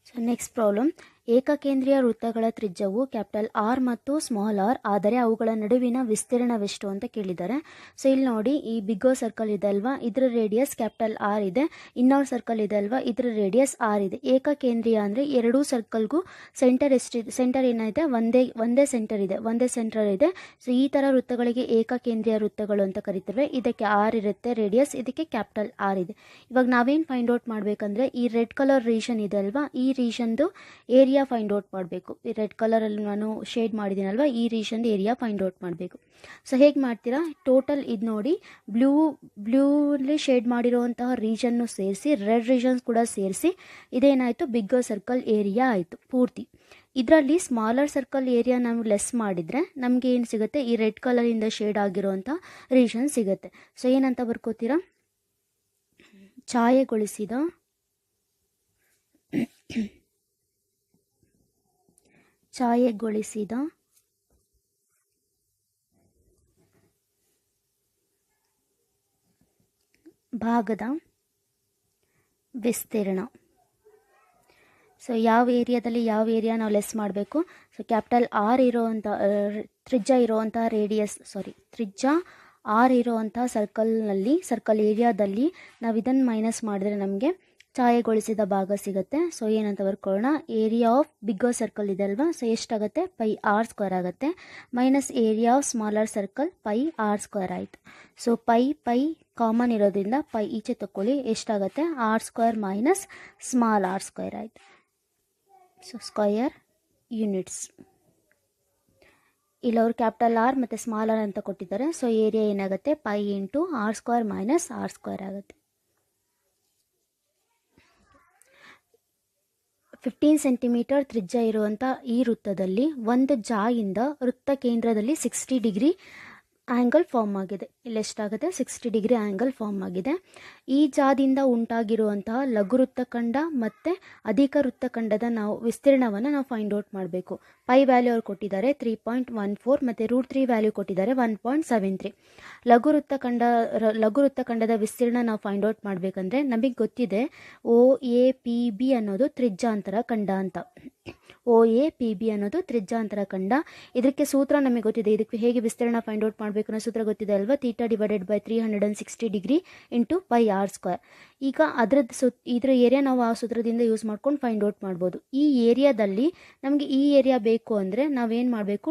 So next problem, ಏಕಕೇಂದ್ರೀಯ ವೃತ್ತಗಳ ತ್ರಿಜ್ಯವು ಕ್ಯಾಪಿಟಲ್ ಆರ್ ಮತ್ತು ಸ್ಮಾಲ್ ಆರ್ ಆದರೆ ಅವುಗಳ ನಡುವಿನ ವಿಸ್ತೀರ್ಣವೆಷ್ಟು ಅಂತ ಕೇಳಿದ್ದಾರೆ. ಸೊ ಇಲ್ಲಿ ನೋಡಿ, ಈ ಬಿಗ್ಗೋ ಸರ್ಕಲ್ ಇದೆ ಅಲ್ವಾ, ಇದರ ರೇಡಿಯಸ್ ಕ್ಯಾಪಿಟಲ್ ಆರ್ ಇದೆ. ಇನ್ನೊಂದು ಸರ್ಕಲ್ ಇದೆ ಅಲ್ವಾ, ಇದರ ರೇಡಿಯಸ್ ಆರ್ ಇದೆ. ಏಕಕೇಂದ್ರೀಯ ಅಂದರೆ ಎರಡೂ ಸರ್ಕಲ್ಗೂ ಸೆಂಟರ್ ಎಷ್ಟಿದೆ, ಸೆಂಟರ್ ಏನಿದೆ ಒಂದೇ ಸೆಂಟರ್ ಇದೆ. ಸೊ ಈ ಥರ ವೃತ್ತಗಳಿಗೆ ಏಕಕೇಂದ್ರೀಯ ವೃತ್ತಗಳು ಅಂತ ಕರಿತೇವೆ. ಇದಕ್ಕೆ ಆರ್ ಇರುತ್ತೆ ರೇಡಿಯಸ್, ಇದಕ್ಕೆ ಕ್ಯಾಪಿಟಲ್ ಆರ್ ಇದೆ. ಇವಾಗ ನಾವೇನು ಫೈಂಡ್ ಔಟ್ ಮಾಡಬೇಕಂದ್ರೆ ಈ ರೆಡ್ ಕಲರ್ ರೀಜನ್ ಇದೆ ಅಲ್ವಾ, ಈ ರೀಜನ್ದು ಏರಿಯಾ ಫೈಂಡ್ ಔಟ್ ಮಾಡಬೇಕು. ಈ ರೆಡ್ ಕಲರಲ್ಲಿ ನಾನು ಶೇಡ್ ಮಾಡಿದ್ದೀನಲ್ವ, ಈ ರೀಜನ್ದು ಏರಿಯಾ ಫೈಂಡ್ ಔಟ್ ಮಾಡಬೇಕು. ಸೊ ಹೇಗೆ ಮಾಡ್ತೀರಾ, ಟೋಟಲ್ ಇದು ನೋಡಿ, ಬ್ಲೂಲಿ ಶೇಡ್ ಮಾಡಿರುವಂತಹ ರೀಜನ್ನು ಸೇರಿಸಿ, ರೆಡ್ ರೀಜನ್ಸ್ ಕೂಡ ಸೇರಿಸಿ, ಇದೇನಾಯಿತು ಬಿಗ್ಗರ್ ಸರ್ಕಲ್ ಏರಿಯಾ ಆಯಿತು ಪೂರ್ತಿ. ಇದರಲ್ಲಿ ಸ್ಮಾಲರ್ ಸರ್ಕಲ್ ಏರಿಯಾ ನಾವು ಲೆಸ್ ಮಾಡಿದರೆ ನಮಗೆ ಏನು ಸಿಗುತ್ತೆ, ಈ ರೆಡ್ ಕಲರಿಂದ ಶೇಡ್ ಆಗಿರುವಂಥ ರೀಜನ್ ಸಿಗುತ್ತೆ. ಸೊ ಏನಂತ ಬರ್ಕೋತೀರಾ, ಛಾಯೆಗೊಳಿಸಿದ ಭಾಗದ ವಿಸ್ತೀರ್ಣ. ಸೊ ಯಾವ ಏರಿಯಾದಲ್ಲಿ ಯಾವ ಏರಿಯಾ ನಾವು ಲೆಸ್ ಮಾಡಬೇಕು. ಸೊ ಕ್ಯಾಪಿಟಲ್ ಆರ್ ಇರೋವಂಥ ತ್ರಿಜ್ಯ ಆರ್ ಇರೋವಂಥ ಸರ್ಕಲ್ ಏರಿಯಾದಲ್ಲಿ ನಾವು ಇದನ್ನು ಮೈನಸ್ ಮಾಡಿದ್ರೆ ನಮಗೆ ಛಾಯೆಗೊಳಿಸಿದ ಭಾಗ ಸಿಗುತ್ತೆ. ಸೊ ಏನಂತ ಬರ್ಕೊಳ್ಳೋಣ, ಏರಿಯಾ ಆಫ್ ಬಿಗ್ಗರ್ ಸರ್ಕಲ್ ಇದೆ ಅಲ್ವಾ, ಸೊ ಎಷ್ಟಾಗುತ್ತೆ ಪೈ ಆರ್ ಸ್ಕ್ವೇರ್ ಆಗುತ್ತೆ, minus area of smaller circle pi R square ಆಯಿತು. ಸೊ ಪೈ ಕಾಮನ್ ಇರೋದ್ರಿಂದ ಪೈ ಈಚೆ ತಗೊಳ್ಳಿ, ಎಷ್ಟಾಗುತ್ತೆ R square minus small R square ಆಯಿತು. So square units. ಇಲ್ಲವರು ಕ್ಯಾಪಿಟಲ್ ಆರ್ ಮತ್ತು ಸ್ಮಾಲ್ ಆರ್ ಅಂತ ಕೊಟ್ಟಿದ್ದಾರೆ. ಸೊ ಏರಿಯಾ ಏನಾಗುತ್ತೆ pi into R square minus R square ಆಗುತ್ತೆ. 15 ಸೆಂಟಿಮೀಟರ್ ತ್ರಿಜ್ಯ ಇರುವಂಥ ಈ ವೃತ್ತದಲ್ಲಿ ಒಂದು ಜಾಯಿಂದ ವೃತ್ತ ಕೇಂದ್ರದಲ್ಲಿ 60 ಡಿಗ್ರಿ ಆ್ಯಂಗಲ್ ಫಾರ್ಮ್ ಆಗಿದೆ. ಇಲ್ಲಿ ಎಷ್ಟಾಗುತ್ತೆ 60 ಡಿಗ್ರಿ ಆ್ಯಂಗಲ್ ಫಾರ್ಮ್ ಆಗಿದೆ. ಈ ಜಾದಿಂದ ಉಂಟಾಗಿರುವಂತಹ ಲಘು ವೃತ್ತಖಂಡ ಮತ್ತು ಅಧಿಕ ವೃತ್ತಖಂಡದ ವಿಸ್ತೀರ್ಣವನ್ನು ನಾವು ಫೈಂಡ್ ಔಟ್ ಮಾಡಬೇಕು. ಪೈ ವ್ಯಾಲ್ಯೂ ಅವ್ರು ಕೊಟ್ಟಿದ್ದಾರೆ 3.14 ಮತ್ತು √3 ವ್ಯಾಲ್ಯೂ ಕೊಟ್ಟಿದ್ದಾರೆ 1.73. ಲಘು ವೃತ್ತಖಂಡದ ವಿಸ್ತೀರ್ಣ ನಾವು ಫೈಂಡ್ ಔಟ್ ಮಾಡಬೇಕಂದ್ರೆ ನಮಗೆ ಗೊತ್ತಿದೆ OAPB ಅನ್ನೋದು ತ್ರಿಜ್ಯಾಂತರ ಖಂಡ ಅಂತ. OAPB ಅನ್ನೋದು ತ್ರಿಜ್ಯಾಂತರ ಖಂಡ. ಇದಕ್ಕೆ ಸೂತ್ರ ನಮಗೆ ಗೊತ್ತಿದೆ. ಇದಕ್ಕೆ ಹೇಗೆ ವಿಸ್ತೀರ್ಣ ಫೈಂಡ್ ಔಟ್ ಮಾಡಬೇಕು ಅನ್ನೋ ಸೂತ್ರ ಗೊತ್ತಿದೆ ಅಲ್ವಾ, theta divided by 360 degree into pi R square. ಈಗ ಇದರ ಏರಿಯಾ ನಾವು ಆ ಸೂತ್ರದಿಂದ ಯೂಸ್ ಮಾಡ್ಕೊಂಡು ಫೈಂಡ್ ಔಟ್ ಮಾಡ್ಬೋದು. ಈ ಏರಿಯಾದಲ್ಲಿ ನಮಗೆ ಈ ಏರಿಯಾ ಬೇಕು ಅಂದರೆ ನಾವೇನು ಮಾಡಬೇಕು,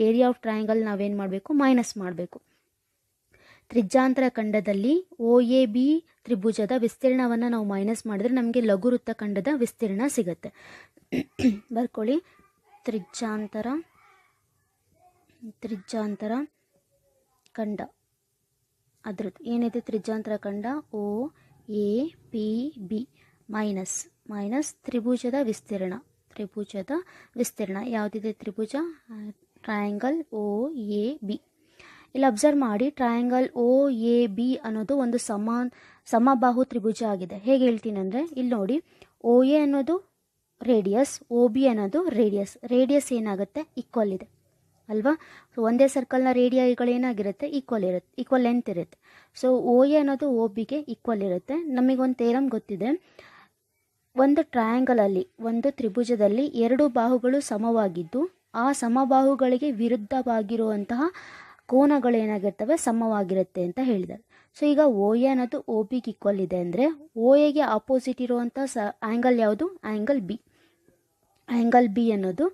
ಏರಿಯಾ ಆಫ್ ಟ್ರಯಾಂಗಲ್ ನಾವೇನು ಮಾಡಬೇಕು, ಮೈನಸ್ ಮಾಡಬೇಕು. ತ್ರಿಜ್ಯಾಂತರ ಖಂಡದಲ್ಲಿ OAB ತ್ರಿಭುಜದ ವಿಸ್ತೀರ್ಣವನ್ನು ನಾವು ಮೈನಸ್ ಮಾಡಿದ್ರೆ ನಮಗೆ ಲಘು ವೃತ್ತಖಂಡದ ವಿಸ್ತೀರ್ಣ ಸಿಗುತ್ತೆ. ಬರ್ಕೊಳ್ಳಿ, ತ್ರಿಜ್ಯಾಂತರ ಖಂಡ ಅದ್ರದ್ದು ಏನಿದೆ, ತ್ರಿಜ್ಯಾಂತರ ಖಂಡ OAPB ಮೈನಸ್ ತ್ರಿಭುಜದ ವಿಸ್ತೀರ್ಣ ಯಾವುದಿದೆ, ತ್ರಿಭುಜ ಟ್ರಯಾಂಗಲ್ OAB. ಇಲ್ಲಿ ಅಬ್ಸರ್ವ್ ಮಾಡಿ, ಟ್ರಯಾಂಗಲ್ OAB ಅನ್ನೋದು ಒಂದು ಸಮಬಾಹು ತ್ರಿಭುಜ ಆಗಿದೆ. ಹೇಗೆ ಹೇಳ್ತೀನಿ ಅಂದರೆ, ಇಲ್ಲಿ ನೋಡಿ, OA ಅನ್ನೋದು ರೇಡಿಯಸ್, OB ಅನ್ನೋದು ರೇಡಿಯಸ್ ಏನಾಗುತ್ತೆ ಈಕ್ವಲ್ ಇದೆ ಅಲ್ವಾ. ಸೊ ಒಂದೇ ಸರ್ಕಲ್ನ ರೇಡಿಯಾಗಳೇನಾಗಿರುತ್ತೆ ಈಕ್ವಲ್ ಲೆಂತ್ ಇರುತ್ತೆ. ಸೊ OA ಅನ್ನೋದು OBಗೆ ಈಕ್ವಲ್ ಇರುತ್ತೆ. ನಮಗೊಂದು ಥಿಯರಮ್ ಗೊತ್ತಿದೆ, ಒಂದು ಟ್ರಯಾಂಗಲಲ್ಲಿ ಒಂದು ತ್ರಿಭುಜದಲ್ಲಿ ಎರಡು ಬಾಹುಗಳು ಸಮವಾಗಿದ್ದು ಆ ಸಮಬಾಹುಗಳಿಗೆ ವಿರುದ್ಧವಾಗಿರುವಂತಹ ಕೋನಗಳೇನಾಗಿರ್ತವೆ ಸಮವಾಗಿರುತ್ತೆ ಅಂತ ಹೇಳಿದ್ದಾರೆ. ಸೊ ಈಗ OA ಅನ್ನೋದು OBಗೆ ಈಕ್ವಲ್ ಇದೆ ಅಂದರೆ OAಗೆ ಆಪೋಸಿಟ್ ಇರುವಂಥ ಆ್ಯಂಗಲ್ ಯಾವುದು, ಆ್ಯಂಗಲ್ B ಅನ್ನೋದು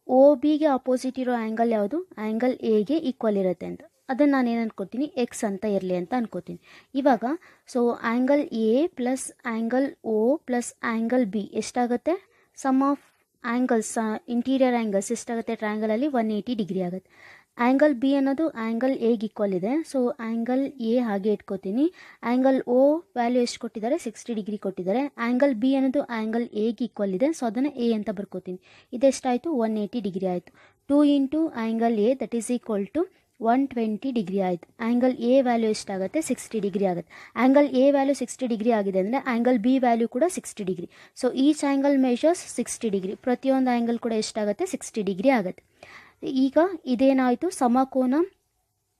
ಒ ಬಿಗೆ ಅಪೋಸಿಟ್ ಇರೋ ಆ್ಯಂಗಲ್ ಯಾವುದು? ಆ್ಯಂಗಲ್ ಎಗೆ ಈಕ್ವಲ್ ಇರುತ್ತೆ ಅಂತ. ಅದನ್ನು ನಾನು ಏನು ಅನ್ಕೋತೀನಿ? ಎಕ್ಸ್ ಅಂತ ಇರಲಿ ಅಂತ ಅನ್ಕೋತೀನಿ. ಇವಾಗ so angle A plus angle O plus angle B ಎಷ್ಟಾಗುತ್ತೆ? Sum of angles, interior angles ಎಷ್ಟಾಗುತ್ತೆ ಟ್ರಯಾಂಗಲಲ್ಲಿ? 180 ಡಿಗ್ರಿ ಆಗುತ್ತೆ. ಆ್ಯಂಗಲ್ ಬಿ ಅನ್ನೋದು ಆ್ಯಂಗಲ್ ಎಗೆ ಈಕ್ವಲ್ ಇದೆ. ಸೊ ಆ್ಯಂಗಲ್ ಎ ಹಾಗೆ ಇಟ್ಕೋತೀನಿ. ಆ್ಯಂಗಲ್ ಒ ವ್ಯಾಲ್ಯೂ ಎಷ್ಟು ಕೊಟ್ಟಿದ್ದಾರೆ? 60 ಡಿಗ್ರಿ ಕೊಟ್ಟಿದ್ದಾರೆ. ಆ್ಯಂಗಲ್ ಬಿ ಅನ್ನೋದು ಆ್ಯಂಗಲ್ ಎಗೆ ಈಕ್ವಲ್ ಇದೆ. ಸೊ ಅದನ್ನು ಎ ಅಂತ ಬರ್ಕೋತೀನಿ. ಇದೆಷ್ಟಾಯಿತು? 180 ಡಿಗ್ರಿ ಆಯಿತು. 2 into angle A that is equal to 120 degree ಆಯಿತು. ಆ್ಯಂಗಲ್ ಎ ವ್ಯಾಲ್ಯೂ ಎಷ್ಟಾಗುತ್ತೆ? 60 ಡಿಗ್ರಿ ಆಗುತ್ತೆ. ಆ್ಯಂಗಲ್ ಎ ವ್ಯಾಲ್ಯೂ 60 ಡಿಗ್ರಿ ಆಗಿದೆ ಅಂದರೆ ಆ್ಯಂಗಲ್ ಬಿ ವ್ಯಾಲ್ಯೂ ಕೂಡ 60 degree. So each angle measures 60 degree. ಪ್ರತಿಯೊಂದು ಆ್ಯಂಗಲ್ ಕೂಡ ಎಷ್ಟಾಗುತ್ತೆ? 60 ಡಿಗ್ರಿ ಆಗುತ್ತೆ. ಈಗ ಇದೇನಾಯಿತು? ಸಮಕೋನ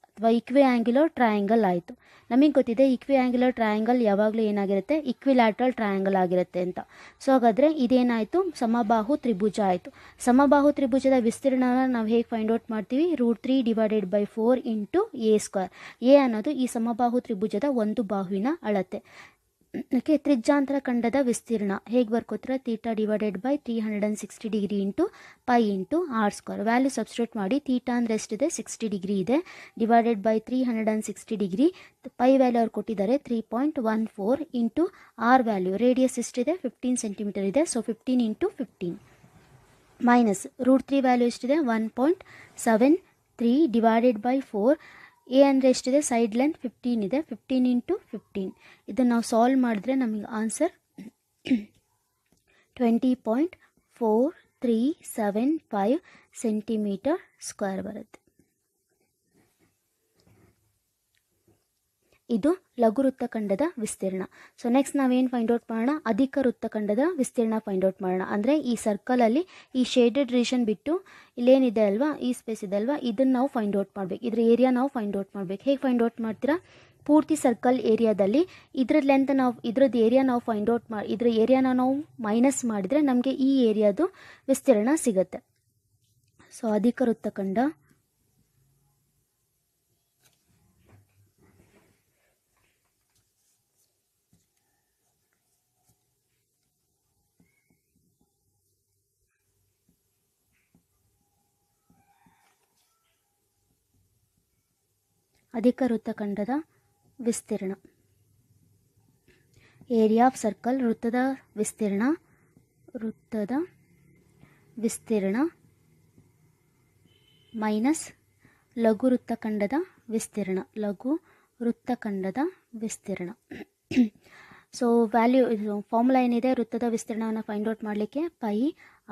ಅಥವಾ ಇಕ್ವಿ ಆ್ಯಂಗ್ಯುಲರ್ ಟ್ರಯಾಂಗಲ್ ಆಯಿತು. ನಮಗೆ ಗೊತ್ತಿದೆ ಇಕ್ವಿ ಆ್ಯಂಗ್ಯುಲರ್ ಟ್ರಯಾಂಗಲ್ ಯಾವಾಗಲೂ ಏನಾಗಿರುತ್ತೆ? ಇಕ್ವಿಲ್ಯಾಟ್ರಲ್ ಟ್ರಯಾಂಗಲ್ ಆಗಿರುತ್ತೆ ಅಂತ. ಸೊ ಹಾಗಾದರೆ ಇದೇನಾಯಿತು? ಸಮಬಾಹು ತ್ರಿಭುಜ ಆಯಿತು. ಸಮಬಾಹು ತ್ರಿಭುಜದ ವಿಸ್ತೀರ್ಣನ ನಾವು ಹೇಗೆ ಫೈಂಡ್ ಔಟ್ ಮಾಡ್ತೀವಿ? √3/4 ಇಂಟು ಎ ಸ್ಕ್ವೇರ್. ಎ ಅನ್ನೋದು ಈ ಸಮಬಾಹು ತ್ರಿಭುಜದ ಒಂದು ಬಾಹುವಿನ ಅಳತೆ. ಓಕೆ, ತ್ರಿಜ್ಯಾಂತರ ಖಂಡದ ವಿಸ್ತೀರ್ಣ ಹೇಗೆ ಬರ್ಕೋತೀರ? θ/360 degree into pi into R square. Value substitute ಮಾಡಿ. ಥೀಟಾ ಅಂದರೆ ಎಷ್ಟಿದೆ? 60 ಡಿಗ್ರಿ ಇದೆ. /360 ಡಿಗ್ರಿ. ಪೈ ವ್ಯಾಲ್ಯೂ ಅವ್ರು ಕೊಟ್ಟಿದ್ದಾರೆ 3.14 ಇಂಟು ಆರ್ ವ್ಯಾಲ್ಯೂ ರೇಡಿಯಸ್ ಎಷ್ಟಿದೆ? 15 ಸೆಂಟಿಮೀಟರ್ ಇದೆ. ಸೊ 15 ಇಂಟು 15 ಮೈನಸ್ √3 ವ್ಯಾಲ್ಯೂ ಎಷ್ಟಿದೆ? 1.73 /4. ಎ ಅಂದರೆ ಎಷ್ಟಿದೆ? ಸೈಡ್ ಲೆಂತ್ 15 ಇದೆ. 15 ಇಂಟು 15 ಇದನ್ನು ನಾವು ಸಾಲ್ವ್ ಮಾಡಿದ್ರೆ ನಮಗೆ ಆನ್ಸರ್ 20.4375 ಸೆಂಟಿಮೀಟರ್ ಸ್ಕ್ವೇರ್ ಬರುತ್ತೆ. ಇದು ಲಘು ವೃತ್ತಖಂಡದ ವಿಸ್ತೀರ್ಣ. ಸೊ ನೆಕ್ಸ್ಟ್ ನಾವೇನು ಫೈಂಡ್ ಔಟ್ ಮಾಡೋಣ? ಅಧಿಕ ವೃತ್ತಖಂಡದ ವಿಸ್ತೀರ್ಣ ಫೈಂಡ್ ಔಟ್ ಮಾಡೋಣ. ಅಂದರೆ ಈ ಸರ್ಕಲಲ್ಲಿ ಈ ಶೇಡೆಡ್ ರೀಜನ್ ಬಿಟ್ಟು ಇಲ್ಲೇನಿದೆ ಅಲ್ವಾ, ಈ ಸ್ಪೇಸ್ ಇದೆ ಅಲ್ವಾ, ಇದನ್ನು ನಾವು ಫೈಂಡ್ ಔಟ್ ಮಾಡಬೇಕು. ಇದ್ರ ಏರಿಯಾ ನಾವು ಫೈಂಡ್ ಔಟ್ ಮಾಡಬೇಕು. ಹೇಗೆ ಫೈಂಡ್ ಔಟ್ ಮಾಡ್ತೀರಾ? ಪೂರ್ತಿ ಸರ್ಕಲ್ ಏರಿಯಾದಲ್ಲಿ ಇದ್ರದ್ದು ಲೆಂತ್ ನಾವು ಇದ್ರದ್ದು ಏರಿಯಾ ನಾವು ಫೈಂಡ್ ಔಟ್ ಮಾಡಿ ಇದ್ರ ಏರಿಯಾನ ನಾವು ಮೈನಸ್ ಮಾಡಿದರೆ ನಮಗೆ ಈ ಏರಿಯಾದು ವಿಸ್ತೀರ್ಣ ಸಿಗುತ್ತೆ. ಸೊ ಅಧಿಕ ವೃತ್ತಖಂಡ ಅಧಿಕ ವೃತ್ತಖಂಡದ ವಿಸ್ತೀರ್ಣ. ಏರಿಯಾ ಆಫ್ ಸರ್ಕಲ್ ವೃತ್ತದ ವಿಸ್ತೀರ್ಣ ಮೈನಸ್ ಲಘು ವೃತ್ತಖಂಡದ ವಿಸ್ತೀರ್ಣ. ಸೊ ವ್ಯಾಲ್ಯೂ ಇದು ಫಾರ್ಮುಲಾ ಏನಿದೆ? ವೃತ್ತದ ವಿಸ್ತೀರ್ಣವನ್ನು ಫೈಂಡ್ ಔಟ್ ಮಾಡಲಿಕ್ಕೆ ಪೈ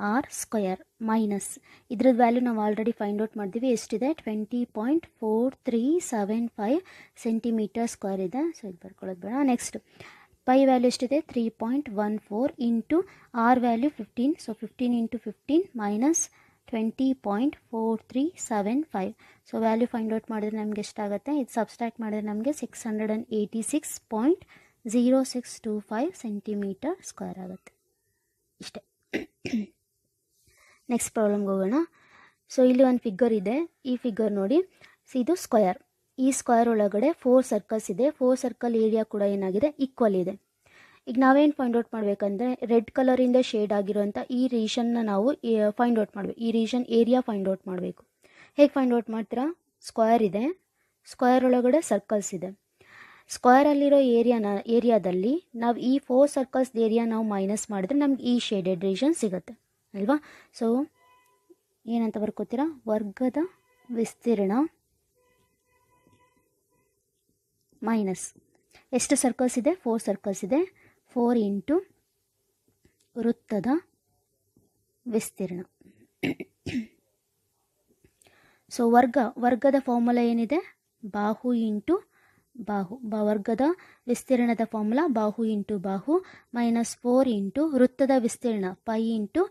ಆರ್ ಸ್ಕ್ವಯರ್ ಮೈನಸ್ ಇದ್ರದ್ದು ವ್ಯಾಲ್ಯೂ ನಾವು ಆಲ್ರೆಡಿ ಫೈಂಡ್ ಔಟ್ ಮಾಡಿದ್ವಿ. ಎಷ್ಟಿದೆ? 20.4375 ಸೆಂಟಿಮೀಟರ್ ಸ್ಕ್ವೇರ್ ಇದೆ. ಸೊ ಇದು ಬರ್ಕೊಳ್ಳೋದು ಬೇಡ. ನೆಕ್ಸ್ಟ್ ಪೈ ವ್ಯಾಲ್ಯೂ ಎಷ್ಟಿದೆ? 3.14 into R value 15. So 15 into 15 minus 20.4375. So value find out ಮಾಡಿದ್ರೆ ನಮಗೆ ಎಷ್ಟಾಗುತ್ತೆ? ಇದು ಸಬ್ಸ್ಟ್ರಾಕ್ಟ್ ಮಾಡಿದ್ರೆ ನಮಗೆ 686.0625 ಸೆಂಟಿಮೀಟರ್ ಸ್ಕ್ವೇರ್ ಆಗುತ್ತೆ. ಇಷ್ಟೇ. ನೆಕ್ಸ್ಟ್ ಪ್ರಾಬ್ಲಮ್ಗೆ ಹೋಗೋಣ. ಸೊ ಇಲ್ಲಿ ಒಂದು ಫಿಗರ್ ಇದೆ. ಈ ಫಿಗರ್ ನೋಡಿ. ಸೊ ಇದು ಸ್ಕ್ವಯರ್. ಈ ಸ್ಕ್ವಯರ್ ಒಳಗಡೆ 4 ಸರ್ಕಲ್ಸ್ ಇದೆ. 4 ಸರ್ಕಲ್ ಏರಿಯಾ ಕೂಡ ಏನಾಗಿದೆ? ಈಕ್ವಲ್ ಇದೆ. ಈಗ ನಾವೇನು ಫೈಂಡ್ ಔಟ್ ಮಾಡಬೇಕಂದ್ರೆ ರೆಡ್ ಕಲರಿಂದ ಶೇಡ್ ಆಗಿರೋಂಥ ಈ ರೀಜನ್ನ ನಾವು ಫೈಂಡ್ ಔಟ್ ಮಾಡಬೇಕು. ಈ ರೀಜನ್ ಏರಿಯಾ ಫೈಂಡ್ ಔಟ್ ಮಾಡಬೇಕು. ಹೇಗೆ ಫೈಂಡ್ ಔಟ್ ಮಾಡ್ತೀರಾ? ಸ್ಕ್ವಯರ್ ಇದೆ. ಸ್ಕ್ವಯರ್ ಒಳಗಡೆ ಸರ್ಕಲ್ಸ್ ಇದೆ. ಸ್ಕ್ವಯರಲ್ಲಿರೋ ಏರಿಯಾದಲ್ಲಿ ನಾವು ಈ 4 ಸರ್ಕಲ್ಸ್ ಏರಿಯಾ ನಾವು ಮೈನಸ್ ಮಾಡಿದ್ರೆ ನಮ್ಗೆ ಈ ಶೇಡೆಡ್ ರೀಜನ್ ಸಿಗುತ್ತೆ ಅಲ್ವಾ? ಸೊ ಏನಂತ ಬರ್ಕೋತೀರಾ? ವರ್ಗದ ವಿಸ್ತೀರ್ಣ ಮೈನಸ್ ಎಷ್ಟು ಸರ್ಕಲ್ಸ್ ಇದೆ? 4 ಸರ್ಕಲ್ಸ್ ಇದೆ. 4 ಇಂಟು ವೃತ್ತದ ವಿಸ್ತೀರ್ಣ. ಸೊ ವರ್ಗದ ಫಾರ್ಮುಲಾ ಏನಿದೆ? ಬಾಹು ಇಂಟು ಬಾಹು. ವರ್ಗದ ವಿಸ್ತೀರ್ಣದ ಫಾರ್ಮುಲಾ ಬಾಹು ಇಂಟು ಬಾಹು ಮೈನಸ್ 4 ಇಂಟು ವೃತ್ತದ ವಿಸ್ತೀರ್ಣ ಪೈ ಇಂಟು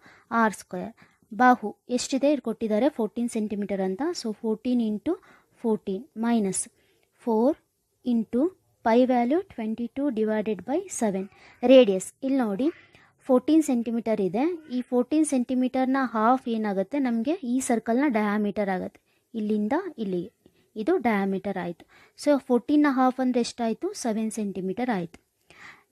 ಆರ್ ಸ್ಕ್ವೇರ್. ಬಾಹು ಎಷ್ಟಿದೆ? ಕೊಟ್ಟಿದ್ದಾರೆ 14 ಸೆಂಟಿಮೀಟರ್ ಅಂತ. So 14 into 14 minus 4 into pi value 22/7. Radius ಇಲ್ಲಿ ನೋಡಿ 14 ಸೆಂಟಿಮೀಟರ್ ಇದೆ. ಈ 14 ಸೆಂಟಿಮೀಟರ್ನ ಹಾಫ್ ಏನಾಗುತ್ತೆ? ನಮಗೆ ಈ ಸರ್ಕಲ್ನ ಡಯಾಮೀಟರ್ ಆಗುತ್ತೆ. ಇಲ್ಲಿಂದ ಇಲ್ಲಿಗೆ ಇದು ಡಯಾಮೀಟರ್ ಆಯಿತು. ಸೊ 14ನ ಹಾಫ್ ಅಂದರೆ ಎಷ್ಟಾಯಿತು? 7 ಸೆಂಟಿಮೀಟರ್ ಆಯಿತು.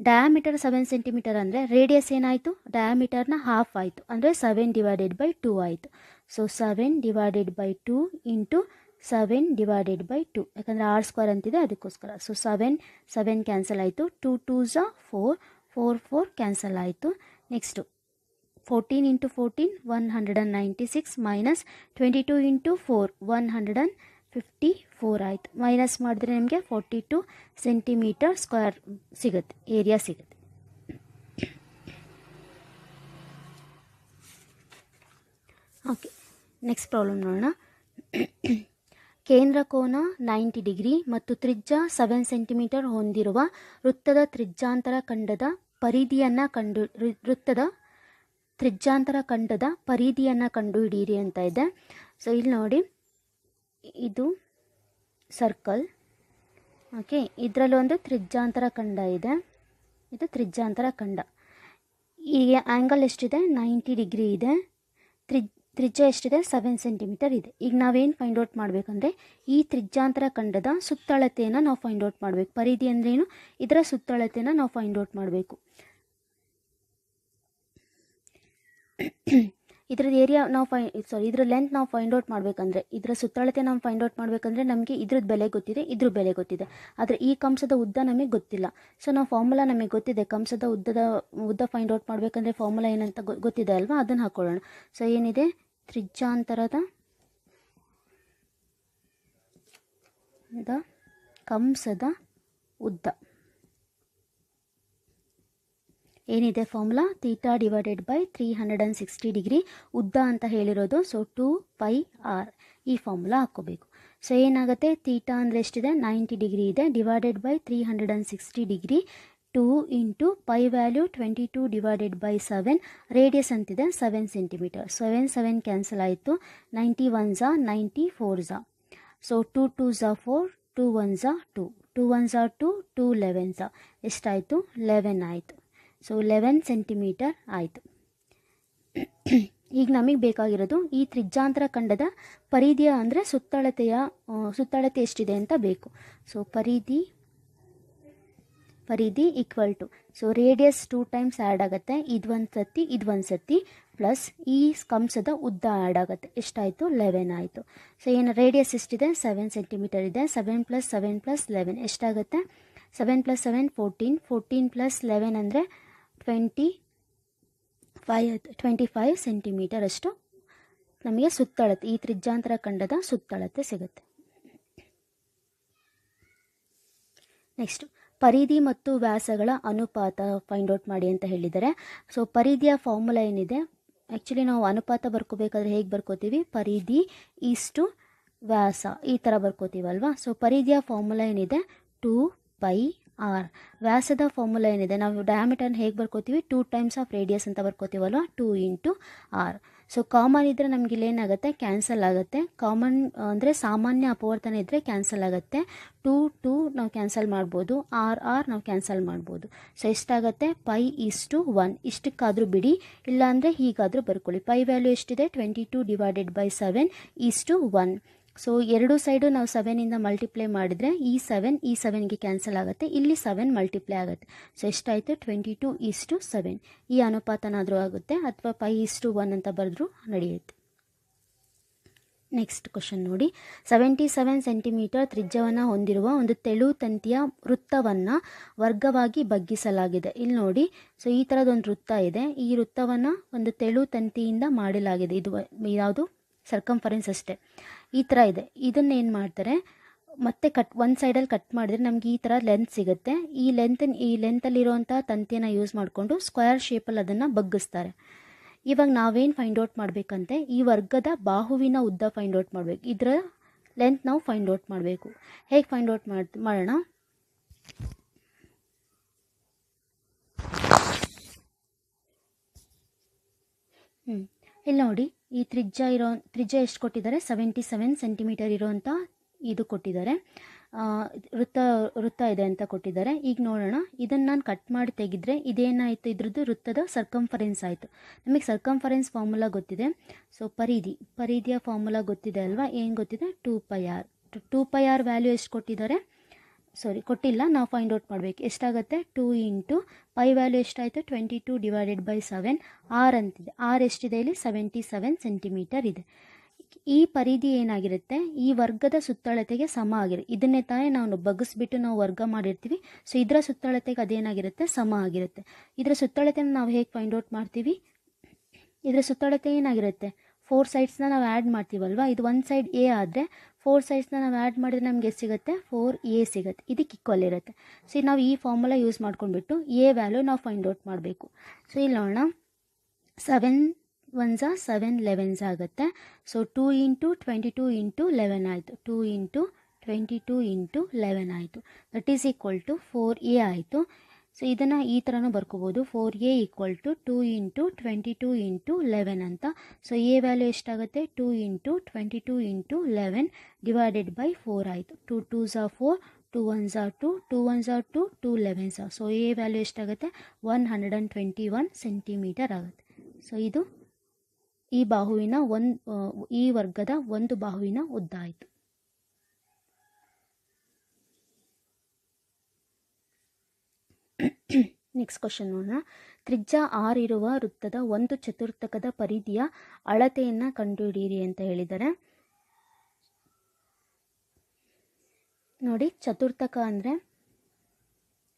ಡಯಾಮೀಟರ್ 7 ಸೆಂಟಿಮೀಟರ್ ಅಂದರೆ ರೇಡಿಯಸ್ ಏನಾಯಿತು? ಡಯಾಮೀಟರ್ನ ಹಾಫ್ ಆಯಿತು ಅಂದರೆ 7/2 ಆಯಿತು. So 7 divided by 2 into 7 divided by 2, ಯಾಕಂದರೆ ಆರ್ ಸ್ಕ್ವೇರ್ ಅಂತಿದೆ ಅದಕ್ಕೋಸ್ಕರ. ಸೊ 7 ಕ್ಯಾನ್ಸಲ್ ಆಯಿತು, 2 2s 4, 4 ಕ್ಯಾನ್ಸಲ್ ಆಯಿತು. ನೆಕ್ಸ್ಟು 14 ಇಂಟು 14 196 ಮೈನಸ್ 22 ಇಂಟು 4 154 ಆಯಿತು. ಮೈನಸ್ ಮಾಡಿದ್ರೆ ನಿಮಗೆ 42 ಸೆಂಟಿಮೀಟರ್ ಸ್ಕ್ವೇರ್ ಸಿಗುತ್ತೆ, ಏರಿಯಾ ಸಿಗುತ್ತೆ. ಓಕೆ, ನೆಕ್ಸ್ಟ್ ಪ್ರಾಬ್ಲಮ್ ನೋಡೋಣ. ಕೇಂದ್ರ ಕೋನ 90 ಡಿಗ್ರಿ ಮತ್ತು ತ್ರಿಜ್ಯ 7 ಸೆಂಟಿಮೀಟರ್ ಹೊಂದಿರುವ ವೃತ್ತದ ತ್ರಿಜ್ಯಾಂತರ ಖಂಡದ ಪರಿಧಿಯನ್ನು ವೃತ್ತದ ತ್ರಿಜ್ಯಾಂತರ ಖಂಡದ ಪರಿಧಿಯನ್ನು ಕಂಡುಹಿಡಿಯಿರಿ ಅಂತ ಇದೆ. ಸೊ ಇಲ್ಲಿ ನೋಡಿ, ಇದು ಸರ್ಕಲ್. ಓಕೆ, ಇದರಲ್ಲಿ ಒಂದು ತ್ರಿಜ್ಯಾಂತರ ಖಂಡ ಇದೆ, ಇದು ತ್ರಿಜ್ಯಾಂತರ ಖಂಡ. ಈಗ ಆ್ಯಂಗಲ್ ಎಷ್ಟಿದೆ? 90 ಡಿಗ್ರಿ ಇದೆ. ತ್ರಿಜ್ಯ ಎಷ್ಟಿದೆ? 7 ಸೆಂಟಿಮೀಟರ್ ಇದೆ. ಈಗ ನಾವೇನು ಫೈಂಡ್ ಔಟ್ ಮಾಡಬೇಕಂದ್ರೆ ಈ ತ್ರಿಜ್ಯಾಂತರ ಖಂಡದ ಸುತ್ತಳತೆಯನ್ನು ನಾವು ಫೈಂಡ್ ಔಟ್ ಮಾಡಬೇಕು. ಪರಿಧಿ ಅಂದ್ರೇನು? ಇದರ ಸುತ್ತಳತೆಯನ್ನು ನಾವು ಫೈಂಡ್ ಔಟ್ ಮಾಡಬೇಕು. ಇದ್ರದ್ದು ಏರಿಯಾ ನಾವು ಇದ್ರ ಲೆಂತ್ ನಾವು ಫೈಂಡ್ ಔಟ್ ಮಾಡಬೇಕಂದ್ರೆ, ಇದರ ಸುತ್ತಳತೆ ನಾವು ಫೈಂಡ್ ಔಟ್ ಮಾಡಬೇಕಂದ್ರೆ ನಮಗೆ ಇದ್ರದ್ದು ಬೆಲೆ ಗೊತ್ತಿದೆ, ಇದ್ರ ಬೆಲೆ ಗೊತ್ತಿದೆ. ಆದರೆ ಈ ಕಂಸದ ಉದ್ದ ನಮಗೆ ಗೊತ್ತಿಲ್ಲ. ಸೊ ನಾವು ಫಾರ್ಮುಲಾ ನಮಗೆ ಗೊತ್ತಿದೆ, ಕಂಸದ ಉದ್ದ ಫೈಂಡ್ ಔಟ್ ಮಾಡಬೇಕಂದ್ರೆ ಫಾರ್ಮುಲಾ ಏನಂತ ಗೊತ್ತಿದೆ ಅಲ್ವಾ, ಅದನ್ನು ಹಾಕೊಳ್ಳೋಣ. ಸೊ ಏನಿದೆ? ತ್ರಿಜ್ಯಾಂತರದ ಕಂಸದ ಉದ್ದ ಏನಿದೆ? Formula theta divided by 360 degree ಉದ್ದ ಅಂತ ಹೇಳಿರೋದು. ಸೊ 2πr ಈ ಫಾರ್ಮುಲಾ ಹಾಕ್ಕೋಬೇಕು. ಸೊ ಏನಾಗುತ್ತೆ? ಥೀಟಾ ಅಂದರೆ ಎಷ್ಟಿದೆ? 90 ಡಿಗ್ರಿ ಇದೆ, divided by 360 degree, 2 into pi value 22 divided by 7, radius ಅಂತಿದೆ 7 ಸೆಂಟಿಮೀಟರ್. 7 ಕ್ಯಾನ್ಸಲ್ ಆಯಿತು, 90 1s 90 4s. So 2 2s 4, 2 1s 2, 2 1s 2, 2 11s ಎಷ್ಟಾಯಿತು? 11 ಆಯಿತು. ಸೊ 11 ಸೆಂಟಿಮೀಟರ್ ಆಯಿತು. ಈಗ ನಮಗೆ ಬೇಕಾಗಿರೋದು ಈ ತ್ರಿಜ್ಯಾಂತರ ಖಂಡದ ಪರಿಧಿಯ ಅಂದರೆ ಸುತ್ತಳತೆ ಎಷ್ಟಿದೆ ಅಂತ ಬೇಕು. ಸೊ ಪರಿಧಿ equal to, so radius 2 times add ಆಗುತ್ತೆ, ಇದೊಂದು ಸತಿ ಪ್ಲಸ್ ಈ ಕಂಸದ ಉದ್ದ ಆ್ಯಡ್ ಆಗುತ್ತೆ. ಎಷ್ಟಾಯಿತು? 11 ಆಯಿತು. ಸೊ ಏನು ರೇಡಿಯಸ್ ಎಷ್ಟಿದೆ? 7 ಸೆಂಟಿಮೀಟರ್ ಇದೆ. 7 + 7 + 11 ಎಷ್ಟಾಗುತ್ತೆ? 7 + 7 14, 14 + 11 ಅಂದರೆ 25 ಸೆಂಟಿಮೀಟರ್ ಅಷ್ಟು ನಮಗೆ ಸುತ್ತಳತೆ, ಈ ತ್ರಿಜ್ಯಾಂತರ ಖಂಡದ ಸುತ್ತಳತೆ ಸಿಗುತ್ತೆ. ನೆಕ್ಸ್ಟ್, ಪರಿಧಿ ಮತ್ತು ವ್ಯಾಸಗಳ ಅನುಪಾತ ಫೈಂಡ್ ಔಟ್ ಮಾಡಿ ಅಂತ ಹೇಳಿದ್ದಾರೆ. ಸೊ ಪರಿಧಿಯ ಫಾರ್ಮುಲಾ ಏನಿದೆ? ಆ್ಯಕ್ಚುಲಿ ನಾವು ಅನುಪಾತ ಬರ್ಕೋಬೇಕಾದ್ರೆ ಹೇಗೆ ಬರ್ಕೋತೀವಿ? ಪರಿಧಿ ಈಸ್ಟು ವ್ಯಾಸ ಈ ಥರ ಬರ್ಕೋತೀವಲ್ವಾ. ಸೊ ಪರಿಧಿಯ ಫಾರ್ಮುಲಾ ಏನಿದೆ? 2πr. ವ್ಯಾಸದ ಫಾರ್ಮುಲಾ ಏನಿದೆ? ನಾವು ಡಯಾಮೀಟರ್ನ ಹೇಗೆ ಬರ್ಕೋತೀವಿ? 2 ಟೈಮ್ಸ್ ಆಫ್ ರೇಡಿಯಸ್ ಅಂತ ಬರ್ಕೋತೀವಲ್ವ, 2 ಇಂಟು r. ಸೊ ಕಾಮನ್ ಇದ್ದರೆ ನಮಗೆ ಇಲ್ಲಿ ಏನಾಗುತ್ತೆ? ಕ್ಯಾನ್ಸಲ್ ಆಗುತ್ತೆ. ಕಾಮನ್ ಅಂದರೆ ಸಾಮಾನ್ಯ ಅಪವರ್ತನ ಇದ್ದರೆ ಕ್ಯಾನ್ಸಲ್ ಆಗುತ್ತೆ. 2 ನಾವು ಕ್ಯಾನ್ಸಲ್ ಮಾಡ್ಬೋದು, r ನಾವು ಕ್ಯಾನ್ಸಲ್ ಮಾಡ್ಬೋದು. ಸೊ ಎಷ್ಟಾಗುತ್ತೆ? π/1. ಇಷ್ಟಕ್ಕಾದರೂ ಬಿಡಿ, ಇಲ್ಲಾಂದರೆ ಹೀಗಾದರೂ ಬರ್ಕೊಳ್ಳಿ. ಪೈ ವ್ಯಾಲ್ಯೂ ಎಷ್ಟಿದೆ? 22 ಡಿವೈಡೆಡ್ ಬೈ 7/1. ಸೊ ಎರಡು ಸೈಡು ನಾವು 7ಇಂದ ಮಲ್ಟಿಪ್ಲೈ ಮಾಡಿದರೆ ಈ 7ಗೆ ಕ್ಯಾನ್ಸಲ್ ಆಗುತ್ತೆ, ಇಲ್ಲಿ 7 ಮಲ್ಟಿಪ್ಲೈ ಆಗುತ್ತೆ. ಸೊ ಎಷ್ಟಾಯಿತು? 22:7. ಈ ಅನುಪಾತನಾದರೂ ಆಗುತ್ತೆ, ಅಥವಾ π/1 ಅಂತ ಬರೆದ್ರೂ ನಡೆಯುತ್ತೆ. ನೆಕ್ಸ್ಟ್ ಕ್ವಶನ್ ನೋಡಿ. 77 ಸೆಂಟಿಮೀಟರ್ ತ್ರಿಜ್ಯವನ್ನು ಹೊಂದಿರುವ ಒಂದು ತೆಳು ತಂತಿಯ ವೃತ್ತವನ್ನು ವರ್ಗವಾಗಿ ಬಗ್ಗಿಸಲಾಗಿದೆ. ಇಲ್ಲಿ ನೋಡಿ, ಸೊ ಈ ಥರದೊಂದು ವೃತ್ತ ಇದೆ. ಈ ವೃತ್ತವನ್ನು ಒಂದು ತೆಳು ತಂತಿಯಿಂದ ಮಾಡಲಾಗಿದೆ. ಇದು ಯಾವುದು? ಸರ್ಕಂಫರೆನ್ಸ್ ಅಷ್ಟೇ. ಈ ಥರ ಇದೆ. ಇದನ್ನೇನು ಮಾಡ್ತಾರೆ? ಮತ್ತೆ ಒಂದು ಸೈಡಲ್ಲಿ ಕಟ್ ಮಾಡಿದ್ರೆ ನಮಗೆ ಈ ಥರ ಲೆಂತ್ ಸಿಗುತ್ತೆ. ಈ ಲೆಂತಲ್ಲಿರುವಂಥ ತಂತಿಯನ್ನು ಯೂಸ್ ಮಾಡಿಕೊಂಡು ಸ್ಕ್ವೇರ್ ಶೇಪಲ್ಲಿ ಅದನ್ನು ಬಗ್ಗಿಸ್ತಾರೆ. ಇವಾಗ ನಾವೇನು ಫೈಂಡ್ ಔಟ್ ಮಾಡಬೇಕಂತೆ? ಈ ವರ್ಗದ ಬಾಹುವಿನ ಉದ್ದ ಫೈಂಡ್ ಔಟ್ ಮಾಡಬೇಕು. ಇದರ ಲೆಂತ್ ನಾವು ಫೈಂಡ್ ಔಟ್ ಮಾಡಬೇಕು. ಹೇಗೆ ಫೈಂಡ್ ಔಟ್ ಮಾಡೋಣ? ಇಲ್ಲಿ ನೋಡಿ, ಈ ತ್ರಿಜ್ಯ ಎಷ್ಟು ಕೊಟ್ಟಿದ್ದಾರೆ? 77 ಸೆಂಟಿಮೀಟರ್ ಇರೋವಂಥ ಇದು ಕೊಟ್ಟಿದ್ದಾರೆ. ವೃತ್ತ ಇದೆ ಅಂತ ಕೊಟ್ಟಿದ್ದಾರೆ. ಈಗ ನೋಡೋಣ, ಇದನ್ನು ನಾನು ಕಟ್ ಮಾಡಿ ತೆಗೆದ್ರೆ ಇದೇನಾಯಿತು? ಇದ್ರದ್ದು ವೃತ್ತದ ಸರ್ಕಂಫರೆನ್ಸ್ ಆಯಿತು. ನಮಗೆ ಸರ್ಕಂಫರೆನ್ಸ್ ಫಾರ್ಮುಲಾ ಗೊತ್ತಿದೆ. ಸೊ ಪರಿಧಿಯ ಫಾರ್ಮುಲಾ ಗೊತ್ತಿದೆ ಅಲ್ವಾ? ಏನು ಗೊತ್ತಿದೆ? 2πr ವ್ಯಾಲ್ಯೂ ಎಷ್ಟು ಕೊಟ್ಟಿದ್ದಾರೆ? ಕೊಟ್ಟಿಲ್ಲ, ನಾವು ಫೈಂಡ್ ಔಟ್ ಮಾಡಬೇಕು. ಎಷ್ಟಾಗುತ್ತೆ? 2 ಇಂಟು ಪೈ ವ್ಯಾಲ್ಯೂ ಎಷ್ಟಾಯಿತು? 22 ಡಿವೈಡೆಡ್ ಬೈ 7. ಆರ್ ಅಂತಿದೆ. ಆರ್ ಎಷ್ಟಿದೆ ಇಲ್ಲಿ? 77 ಸೆಂಟಿಮೀಟರ್ ಇದೆ. ಈ ಪರಿಧಿ ಏನಾಗಿರುತ್ತೆ? ಈ ವರ್ಗದ ಸುತ್ತಳತೆಗೆ ಸಮ ಆಗಿರುತ್ತೆ. ಇದನ್ನೇ ತಾನೇ ನಾವು ಬಗ್ಗಿಸ್ಬಿಟ್ಟು ನಾವು ವರ್ಗ ಮಾಡಿರ್ತೀವಿ. ಸೊ ಇದರ ಸುತ್ತಳತೆಗೆ ಅದೇನಾಗಿರುತ್ತೆ? ಸಮ ಆಗಿರುತ್ತೆ. ಇದರ ಸುತ್ತಳತೆಯನ್ನು ನಾವು ಹೇಗೆ ಫೈಂಡ್ ಔಟ್ ಮಾಡ್ತೀವಿ? ಇದರ ಸುತ್ತಳತೆ ಏನಾಗಿರುತ್ತೆ? 4 ಸೈಡ್ಸ್ನ ನಾವು ಆ್ಯಡ್ ಮಾಡ್ತೀವಲ್ವಾ. ಇದು ಒಂದು ಸೈಡ್ ಎ ಆದರೆ 4 ಸೈಡ್ಸ್ನ ನಾವು ಆ್ಯಡ್ ಮಾಡಿದ್ರೆ ನಮಗೆ ಎಷ್ಟು ಸಿಗುತ್ತೆ? 4a ಸಿಗುತ್ತೆ. ಇದಕ್ಕೆ ಈಕ್ವಲ್ ಇರುತ್ತೆ. ಸೊ ನಾವು ಈ ಫಾರ್ಮುಲಾ ಯೂಸ್ ಮಾಡ್ಕೊಂಡ್ಬಿಟ್ಟು ಎ ವ್ಯಾಲ್ಯೂ ನಾವು ಫೈಂಡ್ ಔಟ್ ಮಾಡಬೇಕು. ಸೊ ಇಲ್ಲಿ ನೋಡೋಣ. 7 1s 7 11s ಆಗುತ್ತೆ. ಸೊ 2 ಇಂಟು 22 ಇಂಟು 11 ಆಯಿತು. 2 ಇಂಟು 22 ಇಂಟು 11 ಆಯಿತು. That is equal to 4a ಆಯಿತು. ಸೊ ಇದನ್ನು ಈ ಥರನೂ ಬರ್ಕೋಬೋದು. 4a equal to 2 into 22 into 11 ಅಂತ. ಸೊ ಎ ವ್ಯಾಲ್ಯೂ ಎಷ್ಟಾಗುತ್ತೆ? 2 ಇಂಟು 22 ಇಂಟು 11 ಡಿವೈಡೆಡ್ ಬೈ 4 ಆಯಿತು. 2 2s 4, 2 1s 2, 2 1s 2, 2 11s. So A value ಎಷ್ಟಾಗುತ್ತೆ? 121 ಸೆಂಟಿಮೀಟರ್ ಆಗುತ್ತೆ. ಸೊ ಇದು ಈ ವರ್ಗದ ಒಂದು ಬಾಹುವಿನ ಉದ್ದ ಆಯಿತು. ನೆಕ್ಸ್ಟ್ ಕ್ವಶನ್ ನೋಡೋಣ. ತ್ರಿಜ್ಯ 6 ಇರುವ ವೃತ್ತದ ಒಂದು ಚತುರ್ಥಕದ ಪರಿಧಿಯ ಅಳತೆಯನ್ನು ಕಂಡುಹಿಡಿಯಿರಿ ಅಂತ ಹೇಳಿದ್ದಾರೆ. ನೋಡಿ, ಚತುರ್ಥಕ ಅಂದರೆ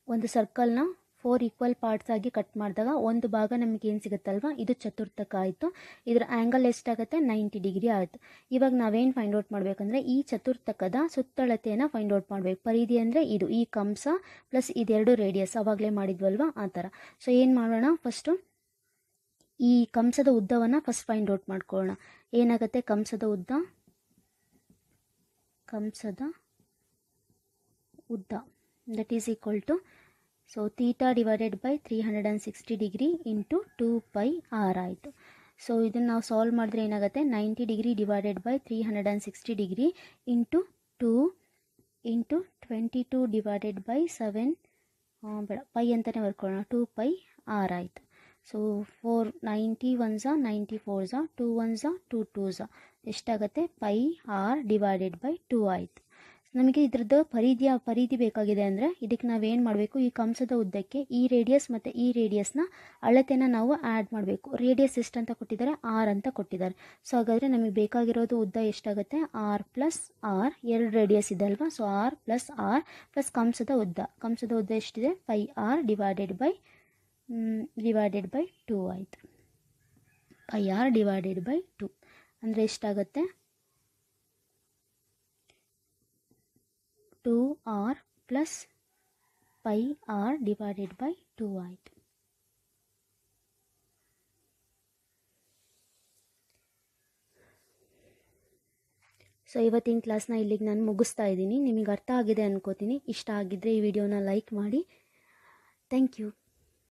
ಒಂದು ಸರ್ಕಲ್ನ 4 ಈಕ್ವಲ್ ಪಾರ್ಟ್ಸ್ ಆಗಿ ಕಟ್ ಮಾಡಿದಾಗ ಒಂದು ಭಾಗ ನಮಗೆ ಏನು ಸಿಗುತ್ತಲ್ವ, ಇದು ಚತುರ್ಥಕ ಆಯಿತು. ಇದರ ಆ್ಯಂಗಲ್ ಎಷ್ಟಾಗುತ್ತೆ? 90 ಡಿಗ್ರಿ ಆಯಿತು. ಇವಾಗ ನಾವೇನು ಫೈಂಡ್ ಔಟ್ ಮಾಡಬೇಕಂದ್ರೆ ಈ ಚತುರ್ಥಕದ ಸುತ್ತಳತೆಯನ್ನು ಫೈಂಡ್ ಔಟ್ ಮಾಡಬೇಕು. ಪರಿಧಿ ಅಂದರೆ ಇದು, ಈ ಕಂಸ ಪ್ಲಸ್ ಇದೆರಡು ರೇಡಿಯಸ್ ಆವಾಗಲೇ ಮಾಡಿದ್ವಲ್ವ, ಆ ಥರ. ಸೊ ಏನು ಮಾಡೋಣ? ಫಸ್ಟು ಈ ಕಂಸದ ಉದ್ದವನ್ನು ಫಸ್ಟ್ ಫೈಂಡ್ ಔಟ್ ಮಾಡ್ಕೊಳ್ಳೋಣ. ಏನಾಗುತ್ತೆ? ಕಂಸದ ಉದ್ದ that is equal to, so theta divided by 360 degree into 2 pi r ಆಯಿತು. ಸೊ ಇದನ್ನು ನಾವು ಸಾಲ್ವ್ ಮಾಡಿದ್ರೆ ಏನಾಗುತ್ತೆ? 90 degree divided by 360 degree into 2 into 22 divided by 7, ಬೇಡ ಪೈ ಅಂತಲೇ ಬರ್ಕೊಳ್ಳೋಣ, 2 ಪೈ ಆರ್ ಆಯಿತು. So 490 1s 94s 2 1s 2 2s ಎಷ್ಟಾಗುತ್ತೆ? ಪೈ ಆರ್ ಡಿವೈಡೆಡ್ ಬೈ 2 ಆಯಿತು. ನಮಗೆ ಇದ್ರದ್ದು ಪರಿಧಿ ಬೇಕಾಗಿದೆ ಅಂದರೆ ಇದಕ್ಕೆ ನಾವೇನು ಮಾಡಬೇಕು? ಈ ಕಂಸದ ಉದ್ದಕ್ಕೆ ಈ ರೇಡಿಯಸ್ ಮತ್ತು ಈ ರೇಡಿಯಸ್ನ ಅಳತೆನ ನಾವು ಆ್ಯಡ್ ಮಾಡಬೇಕು. ರೇಡಿಯಸ್ ಎಷ್ಟು ಅಂತ ಕೊಟ್ಟಿದ್ದಾರೆ? ಆರ್ ಅಂತ ಕೊಟ್ಟಿದ್ದಾರೆ. ಸೊ ಹಾಗಾದರೆ ನಮಗೆ ಬೇಕಾಗಿರೋದು ಉದ್ದ ಎಷ್ಟಾಗುತ್ತೆ? ಆರ್ ಪ್ಲಸ್ ಆರ್, ಎರಡು ರೇಡಿಯಸ್ ಇದೆ ಅಲ್ವಾ. ಸೊ ಆರ್ ಪ್ಲಸ್ ಕಂಸದ ಉದ್ದ ಎಷ್ಟಿದೆ? ಪೈ ಆರ್ ಡಿವೈಡೆಡ್ ಬೈ 2 ಆಯಿತು. ಪೈ ಆರ್ ಡಿವೈಡೆಡ್ ಬೈ 2 ಅಂದರೆ ಎಷ್ಟಾಗುತ್ತೆ? 2r plus pi r divided by 2 ಆಯಿತು. ಸೊ ಇವತ್ತಿನ ಕ್ಲಾಸ್ನ ಇಲ್ಲಿಗೆ ನಾನು ಮುಗಿಸ್ತಾ ಇದ್ದೀನಿ. ನಿಮಗೆ ಅರ್ಥ ಆಗಿದೆ ಅನ್ಕೋತೀನಿ. ಇಷ್ಟ ಆಗಿದ್ದರೆ ಈ ವಿಡಿಯೋನ ಲೈಕ್ ಮಾಡಿ. Thank you.